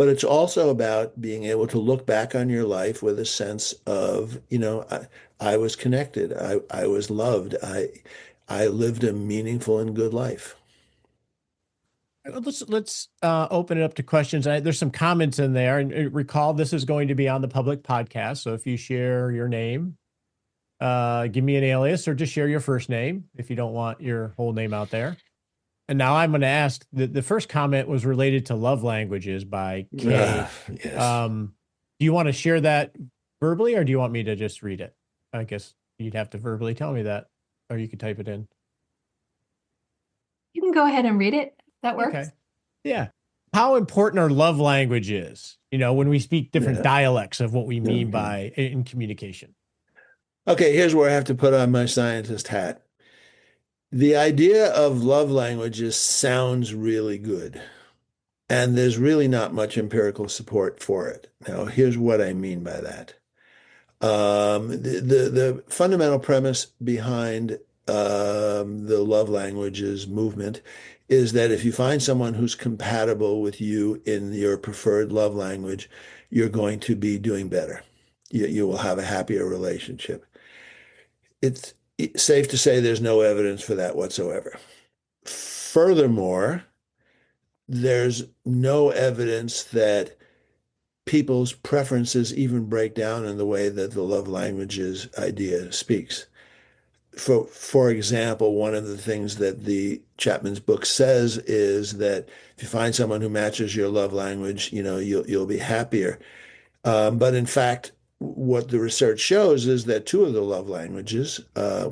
but it's also about being able to look back on your life with a sense of, I was connected, I was loved, I lived a meaningful and good life. Let's open it up to questions. There's some comments in there, and recall this is going to be on the public podcast. So if you share your name, give me an alias, or just share your first name if you don't want your whole name out there. And now I'm going to ask. The first comment was related to love languages by Kay. Yes. Do you want to share that verbally, or do you want me to just read it? I guess you'd have to verbally tell me that, or you could type it in. You can go ahead and read it. That works. Okay. Yeah. How important are love languages, when we speak different dialects of what we mean by in communication? Okay, here's where I have to put on my scientist hat. The idea of love languages sounds really good, and there's really not much empirical support for it. Now, here's what I mean by that. The fundamental premise behind the love languages movement is that if you find someone who's compatible with you in your preferred love language, you're going to be doing better. You will have a happier relationship. It's safe to say there's no evidence for that whatsoever. Furthermore, there's no evidence that people's preferences even break down in the way that the love languages idea speaks. For example, one of the things that the Chapman's book says is that if you find someone who matches your love language, you'll be happier. But in fact, what the research shows is that two of the love languages,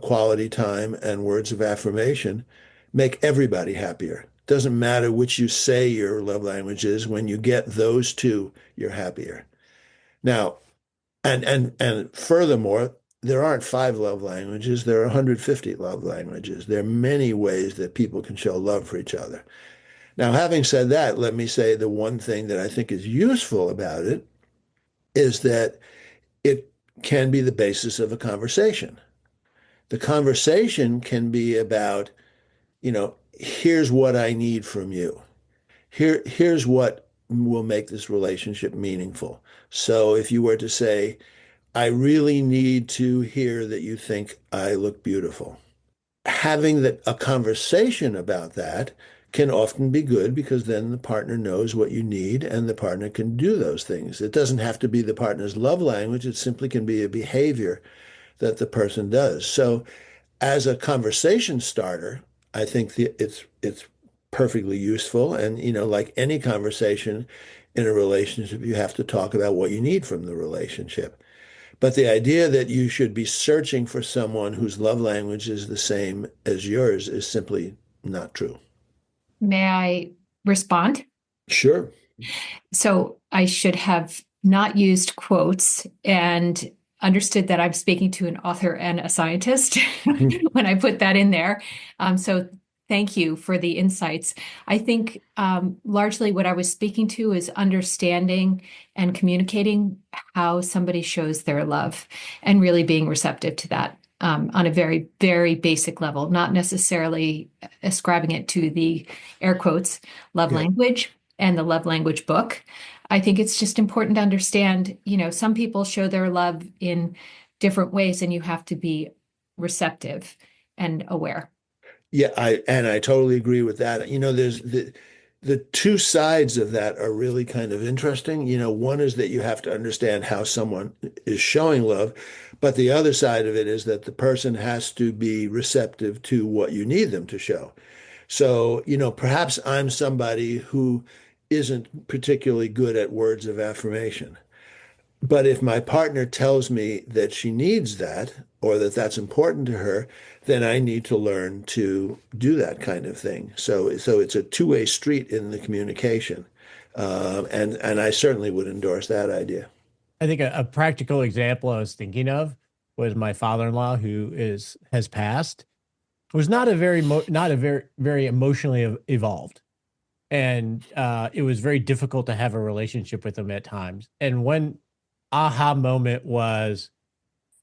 quality time and words of affirmation, make everybody happier. Doesn't matter which you say your love language is, when you get those two, you're happier. Now, and furthermore, there aren't 5 love languages, there are 150 love languages. There are many ways that people can show love for each other. Now, having said that, let me say the one thing that I think is useful about it is that it can be the basis of a conversation. The conversation can be about, here's what I need from you. Here's what will make this relationship meaningful. So if you were to say, I really need to hear that you think I look beautiful. Having a conversation about that can often be good, because then the partner knows what you need and the partner can do those things. It doesn't have to be the partner's love language. It simply can be a behavior that the person does. So as a conversation starter, I think it's perfectly useful. And, like any conversation in a relationship, you have to talk about what you need from the relationship. But the idea that you should be searching for someone whose love language is the same as yours is simply not true. May I respond? Sure. So I should have not used quotes and understood that I'm speaking to an author and a scientist when I put that in there. So thank you for the insights. I think largely what I was speaking to is understanding and communicating how somebody shows their love and really being receptive to that on a very, very basic level, not necessarily ascribing it to the air quotes love language and the love language book. I think it's just important to understand, some people show their love in different ways, and you have to be receptive and aware. Yeah, I totally agree with that. There's the two sides of that are really kind of interesting. One is that you have to understand how someone is showing love, but the other side of it is that the person has to be receptive to what you need them to show. So, perhaps I'm somebody who isn't particularly good at words of affirmation. But if my partner tells me that she needs that, or that that's important to her, then I need to learn to do that kind of thing. So it's a two-way street in the communication. And I certainly would endorse that idea. I think a practical example I was thinking of was my father-in-law, who has passed, was not a very emotionally evolved. And it was very difficult to have a relationship with him at times. And one aha moment was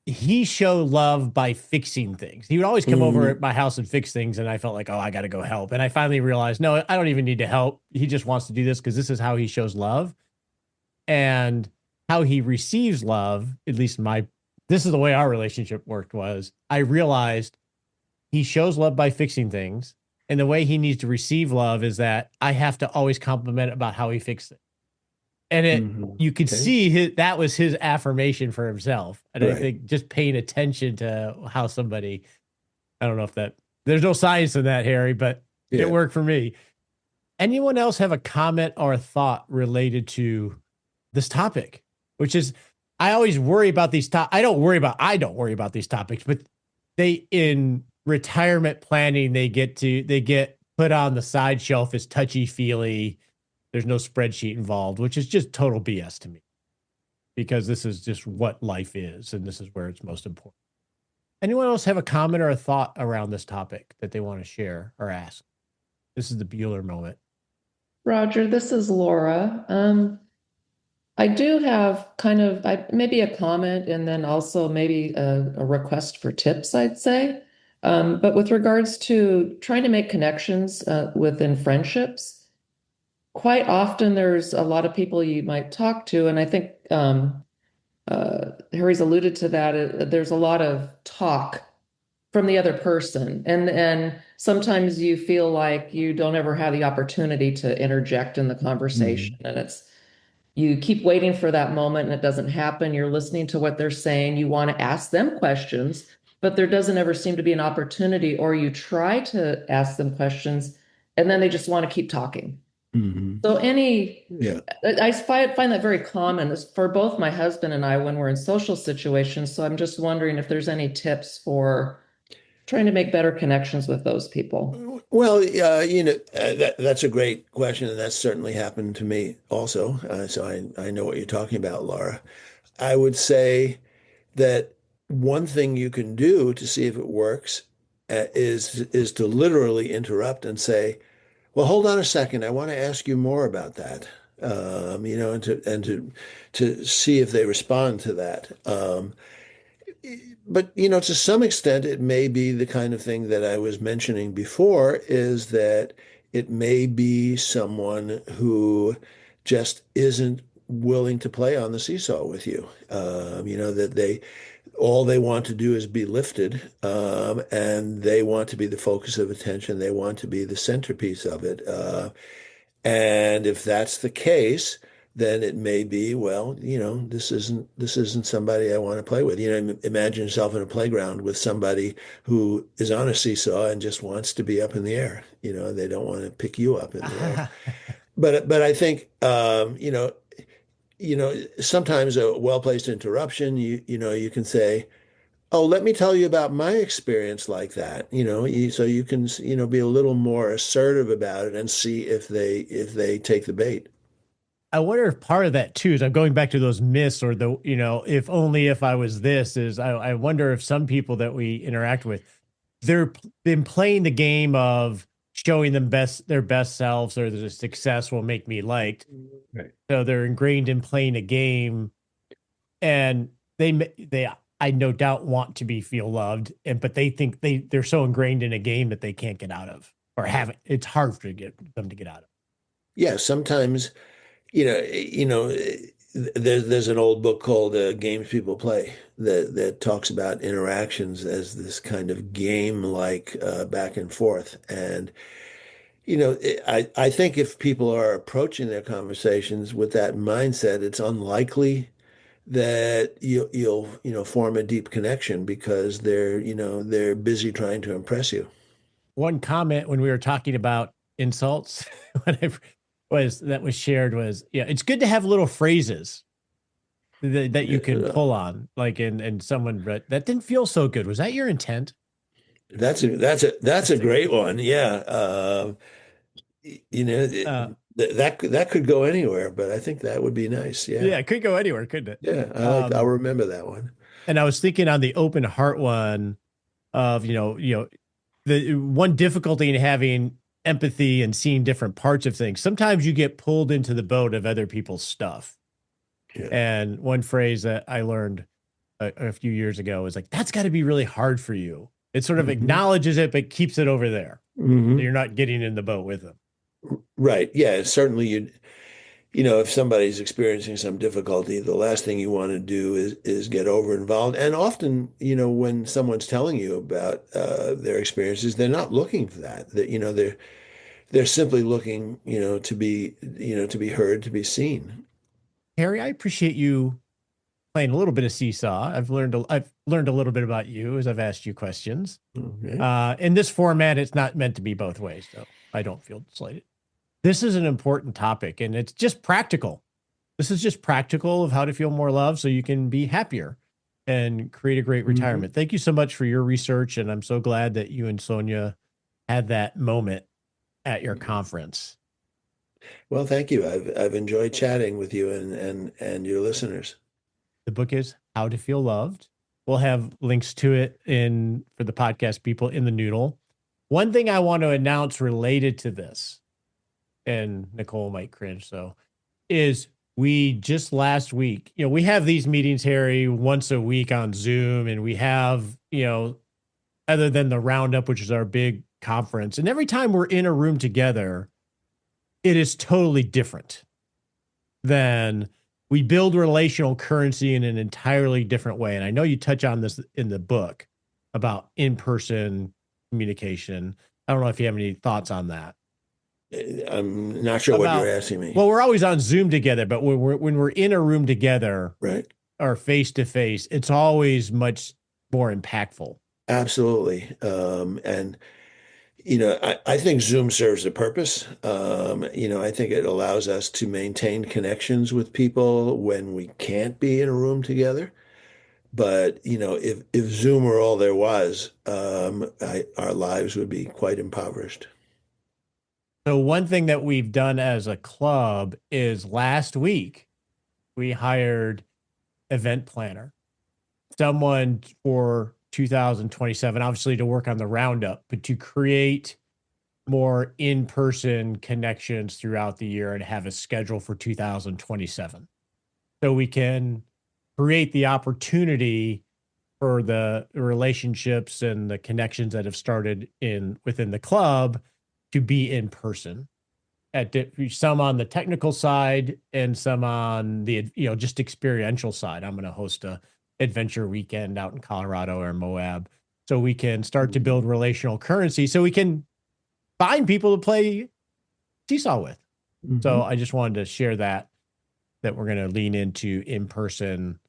he showed love by fixing things. He would always come over at my house and fix things. And I felt like, oh, I got to go help. And I finally realized, no, I don't even need to help. He just wants to do this because this is how he shows love. and how he receives love, at least this is the way our relationship worked, was I realized he shows love by fixing things. And the way he needs to receive love is that I have to always compliment about how he fixed it. And you could see that was his affirmation for himself. And I think just paying attention to how somebody, I don't know if there's no science in that, Harry, but it worked for me. Anyone else have a comment or a thought related to this topic? Which is, I always worry about these I don't worry about these topics, but in retirement planning, they get put on the side shelf as touchy-feely. There's no spreadsheet involved, which is just total BS to me, because this is just what life is, and this is where it's most important. Anyone else have a comment or a thought around this topic that they want to share or ask? This is the Bueller moment. Roger, this is Laura. I do have maybe a comment and then also maybe a request for tips, I'd say. But with regards to trying to make connections within friendships, quite often there's a lot of people you might talk to, and I think Harry's alluded to that. There's a lot of talk from the other person, and sometimes you feel like you don't ever have the opportunity to interject in the conversation, and you keep waiting for that moment and it doesn't happen. You're listening to what they're saying. You want to ask them questions, but there doesn't ever seem to be an opportunity, or you try to ask them questions and then they just want to keep talking. So I find that very common for both my husband and I when we're in social situations. So I'm just wondering if there's any tips for trying to make better connections with those people. Well, that's a great question, and that's certainly happened to me also. So I know what you're talking about, Laura. I would say that one thing you can do to see if it works is to literally interrupt and say, "Well, hold on a second. I want to ask you more about that." And to see if they respond to that. But, to some extent, it may be the kind of thing that I was mentioning before, is that it may be someone who just isn't willing to play on the seesaw with you. That all they want to do is be lifted, and they want to be the focus of attention. They want to be the centerpiece of it. And if that's the case, then it may be, well, this isn't somebody I want to play with. Imagine yourself in a playground with somebody who is on a seesaw and just wants to be up in the air. They don't want to pick you up in the air. But I think, sometimes a well-placed interruption, you can say, "Oh, let me tell you about my experience like that." So you can, be a little more assertive about it and see if they take the bait. I wonder if part of that too is, I'm going back to those myths, or if only if I was this, is I wonder if some people that we interact with, they're been playing the game of showing them their best selves, or the success will make me liked. Right. So they're ingrained in playing a game, and they I no doubt want to feel loved, but they think they're so ingrained in a game that they can't get out of, or it's hard to get them to get out of. Yeah, sometimes, there's an old book called Games People Play that talks about interactions as this kind of game-like back and forth. And, I think if people are approaching their conversations with that mindset, it's unlikely that you'll form a deep connection, because they're busy trying to impress you. One comment when we were talking about insults that was shared was, it's good to have little phrases that you can pull on, like and someone that didn't feel so good. Was that your intent? That's a great one. Yeah. That could go anywhere, but I think that would be nice. Yeah. Yeah, it could go anywhere, couldn't it? Yeah. I'll remember that one. And I was thinking on the open heart one of, the one difficulty in having empathy and seeing different parts of things. Sometimes you get pulled into the boat of other people's stuff. Yeah. And one phrase that I learned a few years ago was like, that's got to be really hard for you. It sort of acknowledges it, but keeps it over there. So you're not getting in the boat with them. Right. Yeah. Certainly if somebody's experiencing some difficulty, the last thing you want to do is get over involved. And often, when someone's telling you about their experiences, they're not looking for that. They're simply looking, to be heard, to be seen. Harry, I appreciate you playing a little bit of seesaw. I've learned a little bit about you as I've asked you questions. Okay. In this format, it's not meant to be both ways, so I don't feel slighted. This is an important topic, and it's just practical. This is just practical of how to feel more love so you can be happier and create a great retirement. Thank you so much for your research, and I'm so glad that you and Sonja had that moment at your conference. Well, thank you. I've enjoyed chatting with you and your listeners. The book is How to Feel Loved. We'll have links to it for the podcast people in the Noodle. One thing I want to announce related to this, and Nicole might cringe, is we just last week, we have these meetings, Harry, once a week on Zoom, and we have, other than the roundup, which is our big conference. And every time we're in a room together, it is totally different than we build relational currency in an entirely different way. And I know you touch on this in the book about in-person communication. I don't know if you have any thoughts on that. I'm not sure what you're asking me. Well, we're always on Zoom together, but when we're in a room together, right, or face to face, it's always much more impactful. Absolutely. And I think Zoom serves a purpose. I think it allows us to maintain connections with people when we can't be in a room together. But, if Zoom were all there was, our lives would be quite impoverished. So one thing that we've done as a club is last week, we hired event planner, someone for 2027, obviously to work on the roundup, but to create more in-person connections throughout the year and have a schedule for 2027. So we can create the opportunity for the relationships and the connections that have started within the club to be in person, some on the technical side and some on the just experiential side. I'm going to host a adventure weekend out in Colorado or Moab, so we can start to build relational currency, so we can find people to play seesaw with. So I just wanted to share that we're going to lean into in-person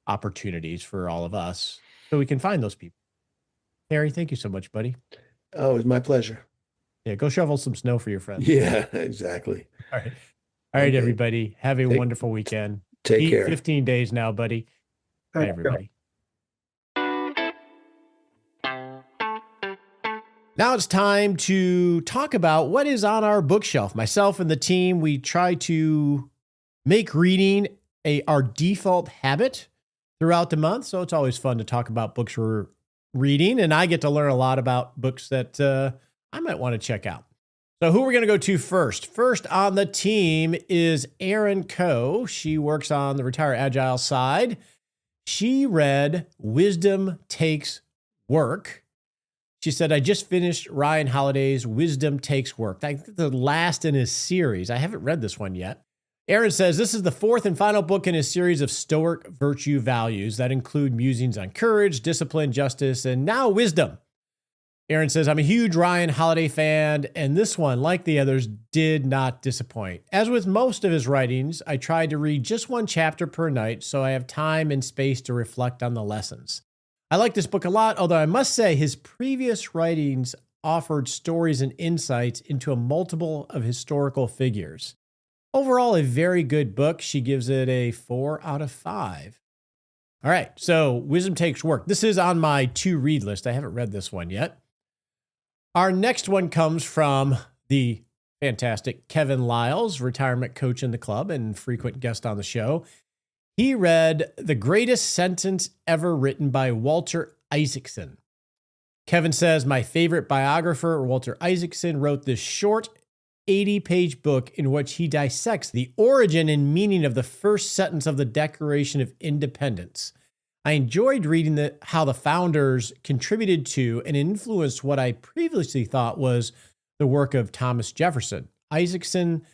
opportunities for all of us, so we can find those people. Harry, thank you so much, buddy. Oh, it was my pleasure. Yeah, go shovel some snow for your friends. Yeah, exactly. All right. All right, everybody. Have a wonderful weekend. Take care. 15 days now, buddy. Bye, everybody. Now it's time to talk about what is on our bookshelf. Myself and the team, we try to make reading our default habit throughout the month. So it's always fun to talk about books we're reading, and I get to learn a lot about books that I might want to check out. So who we're going to go to first? First on the team is Erin Coe. She works on the Retire Agile side. She read Wisdom Takes Work. She said, I just finished Ryan Holiday's Wisdom Takes Work. I think the last in his series. I haven't read this one yet. Erin says, this is the fourth and final book in his series of Stoic virtue values that include musings on courage, discipline, justice, and now wisdom. Erin says, I'm a huge Ryan Holiday fan, and this one, like the others, did not disappoint. As with most of his writings, I tried to read just one chapter per night so I have time and space to reflect on the lessons. I like this book a lot, although I must say his previous writings offered stories and insights into a multiple of historical figures. Overall, a very good book. She gives it a 4 out of 5. All right, so Wisdom Takes Work. This is on my to-read list. I haven't read this one yet. Our next one comes from the fantastic Kevin Lyles, retirement coach in the club and frequent guest on the show. He read The Greatest Sentence Ever Written by Walter Isaacson. Kevin says, my favorite biographer, Walter Isaacson, wrote this short 80-page book in which he dissects the origin and meaning of the first sentence of the Declaration of Independence. I enjoyed reading how the founders contributed to and influenced what I previously thought was the work of Thomas Jefferson. Isaacson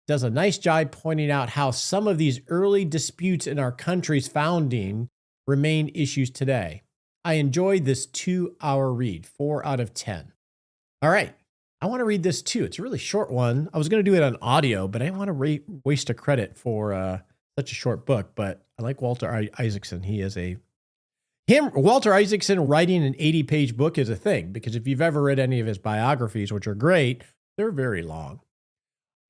does a nice job pointing out how some of these early disputes in our country's founding remain issues today. I enjoyed this 2-hour read, 4 out of 10. All right. I want to read this too. It's a really short one. I was going to do it on audio, but I didn't want to waste a credit for such a short book. But I like Walter Isaacson. Walter Isaacson writing an 80-page book is a thing, because if you've ever read any of his biographies, which are great, they're very long.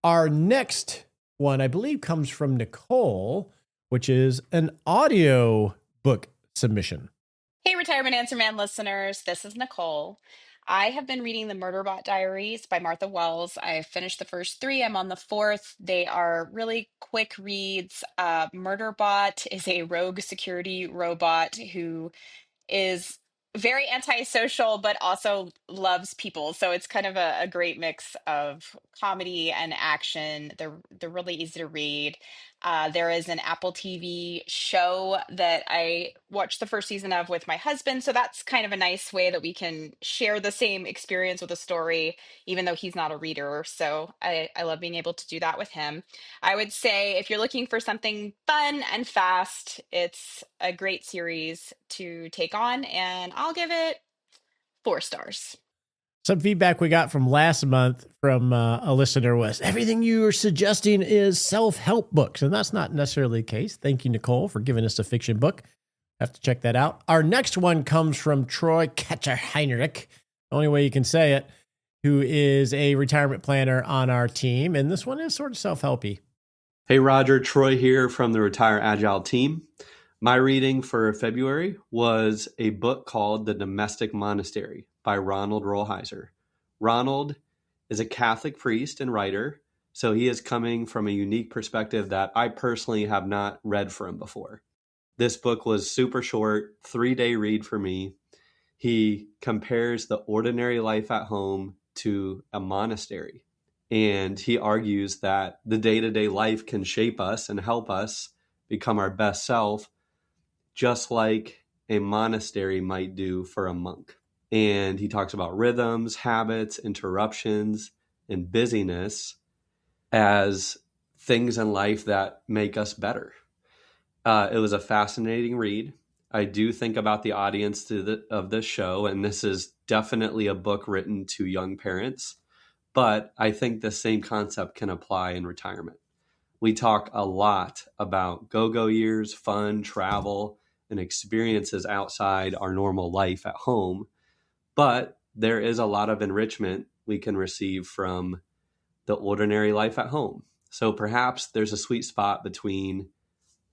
Our next one, I believe, comes from Nicole, which is an audio book submission. Hey, Retirement Answer Man listeners, this is Nicole. I have been reading the Murderbot Diaries by Martha Wells. I finished the first 3. I'm on the 4th. They are really quick reads. Murderbot is a rogue security robot who is very antisocial, but also loves people. So it's kind of a great mix of comedy and action. They're really easy to read. There is an Apple TV show that I watched the first season of with my husband. So that's kind of a nice way that we can share the same experience with a story, even though he's not a reader. So I love being able to do that with him. I would say if you're looking for something fun and fast, it's a great series to take on, and I'll give it 4 stars. Some feedback we got from last month from a listener was, everything you are suggesting is self-help books. And that's not necessarily the case. Thank you, Nicole, for giving us a fiction book. Have to check that out. Our next one comes from Troy Ketcher-Heinrich, the only way you can say it, who is a retirement planner on our team. And this one is sort of self-helpy. Hey, Roger, Troy here from the Retire Agile team. My reading for February was a book called The Domestic Monastery by Ronald Rolheiser. Ronald is a Catholic priest and writer, so he is coming from a unique perspective that I personally have not read from before. This book was super short, 3-day read for me. He compares the ordinary life at home to a monastery, and he argues that the day-to-day life can shape us and help us become our best self, just like a monastery might do for a monk. And he talks about rhythms, habits, interruptions, and busyness as things in life that make us better. It was a fascinating read. I do think about the audience of this show, and this is definitely a book written to young parents, but I think the same concept can apply in retirement. We talk a lot about go-go years, fun, travel, and experiences outside our normal life at home. But there is a lot of enrichment we can receive from the ordinary life at home. So perhaps there's a sweet spot between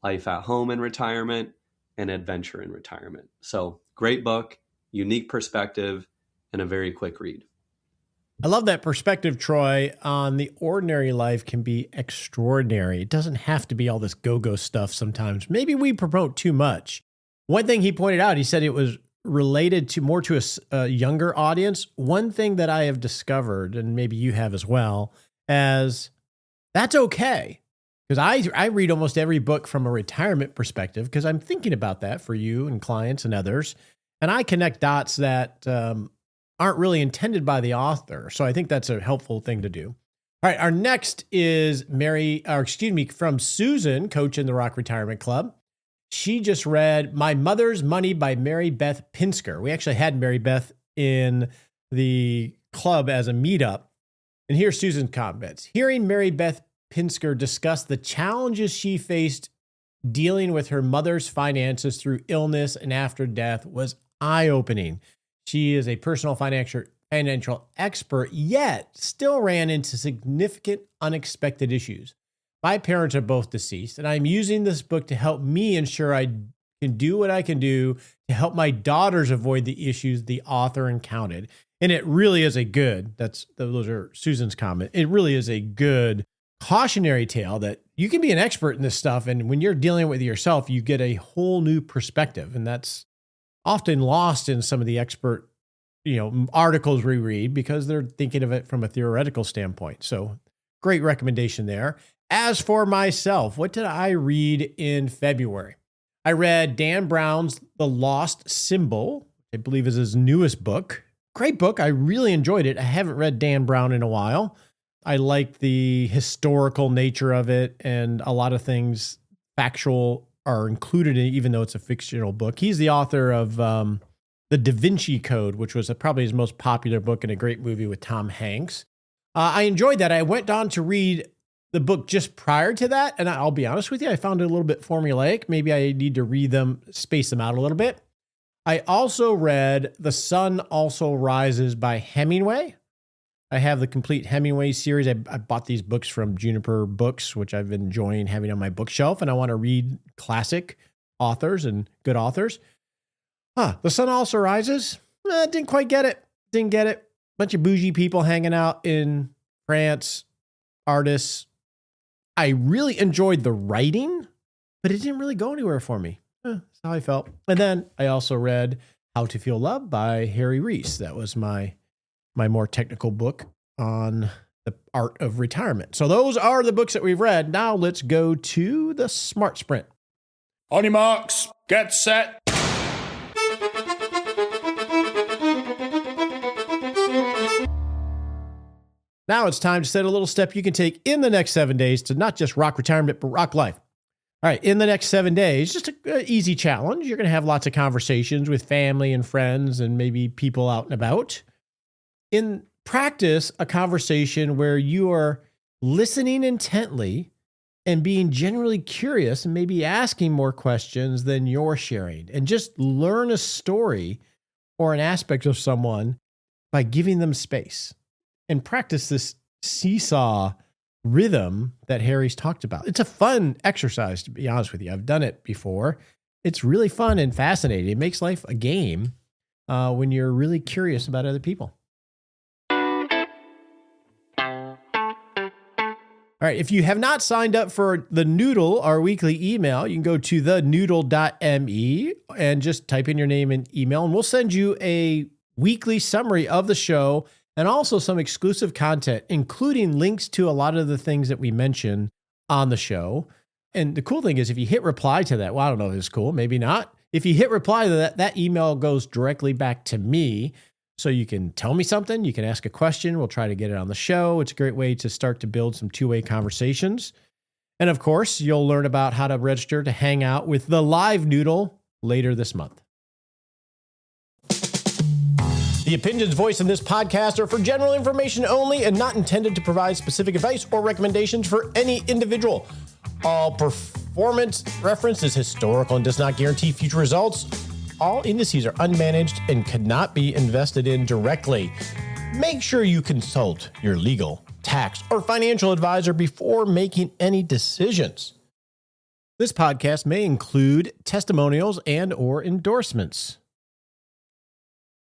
life at home and retirement and adventure in retirement. So great book, unique perspective, and a very quick read. I love that perspective, Troy, on the ordinary life can be extraordinary. It doesn't have to be all this go-go stuff sometimes. Maybe we promote too much. One thing he pointed out, he said it was related to more to a younger audience. One thing that I have discovered, and maybe you have as well, as that's okay. Because I read almost every book from a retirement perspective because I'm thinking about that for you and clients and others. And I connect dots that aren't really intended by the author. So I think that's a helpful thing to do. All right. Our next is from Susan, coach in the Rock Retirement Club. She just read My Mother's Money by Mary Beth Pinsker. We actually had Mary Beth in the club as a meetup. And here's Susan's comments. Hearing Mary Beth Pinsker discuss the challenges she faced dealing with her mother's finances through illness and after death was eye-opening. She is a personal financial expert, yet still ran into significant unexpected issues. My parents are both deceased, and I'm using this book to help me ensure I can do what I can do to help my daughters avoid the issues the author encountered. And it really is those are Susan's comment. It really is a good cautionary tale that you can be an expert in this stuff. And when you're dealing with yourself, you get a whole new perspective. And that's often lost in some of the expert, articles we read because they're thinking of it from a theoretical standpoint. So great recommendation there. As for myself, what did I read in February? I read Dan Brown's The Lost Symbol, I believe is his newest book. Great book. I really enjoyed it. I haven't read Dan Brown in a while. I like the historical nature of it, and a lot of things factual are included in it, even though it's a fictional book. He's the author of The Da Vinci Code, which was probably his most popular book and a great movie with Tom Hanks. I enjoyed that. I went on to read the book just prior to that, and I'll be honest with you, I found it a little bit formulaic. Maybe I need to read them, space them out a little bit. I also read The Sun Also Rises by Hemingway. I have the complete Hemingway series. I bought these books from Juniper Books, which I've been enjoying having on my bookshelf, and I want to read classic authors and good authors. The Sun Also Rises. Didn't quite get it. Didn't get it. Bunch of bougie people hanging out in France, artists. I really enjoyed the writing, but it didn't really go anywhere for me. That's how I felt. And then I also read How to Feel Love by Harry Reis. That was my more technical book on the art of retirement. So those are the books that we've read. Now let's go to the Smart Sprint. On your marks, get set. Now it's time to set a little step you can take in the next 7 days to not just rock retirement, but rock life. All right, in the next 7 days, just an easy challenge. You're going to have lots of conversations with family and friends and maybe people out and about. In practice, a conversation where you are listening intently and being generally curious and maybe asking more questions than you're sharing. And just learn a story or an aspect of someone by giving them space. And practice this seesaw rhythm that Harry's talked about. It's a fun exercise, to be honest with you. I've done it before. It's really fun and fascinating. It makes life a game when you're really curious about other people. All right, if you have not signed up for the Noodle, our weekly email, you can go to thenoodle.me and just type in your name and email, and we'll send you a weekly summary of the show and also some exclusive content, including links to a lot of the things that we mention on the show. And the cool thing is if you hit reply to that, well, I don't know if it's cool, maybe not. If you hit reply to that, that email goes directly back to me. So you can tell me something, you can ask a question, we'll try to get it on the show. It's a great way to start to build some two-way conversations. And of course, you'll learn about how to register to hang out with the live Noodle later this month. The opinions voiced in this podcast are for general information only and not intended to provide specific advice or recommendations for any individual. All performance reference is historical and does not guarantee future results. All indices are unmanaged and cannot be invested in directly. Make sure you consult your legal, tax, or financial advisor before making any decisions. This podcast may include testimonials and/or endorsements.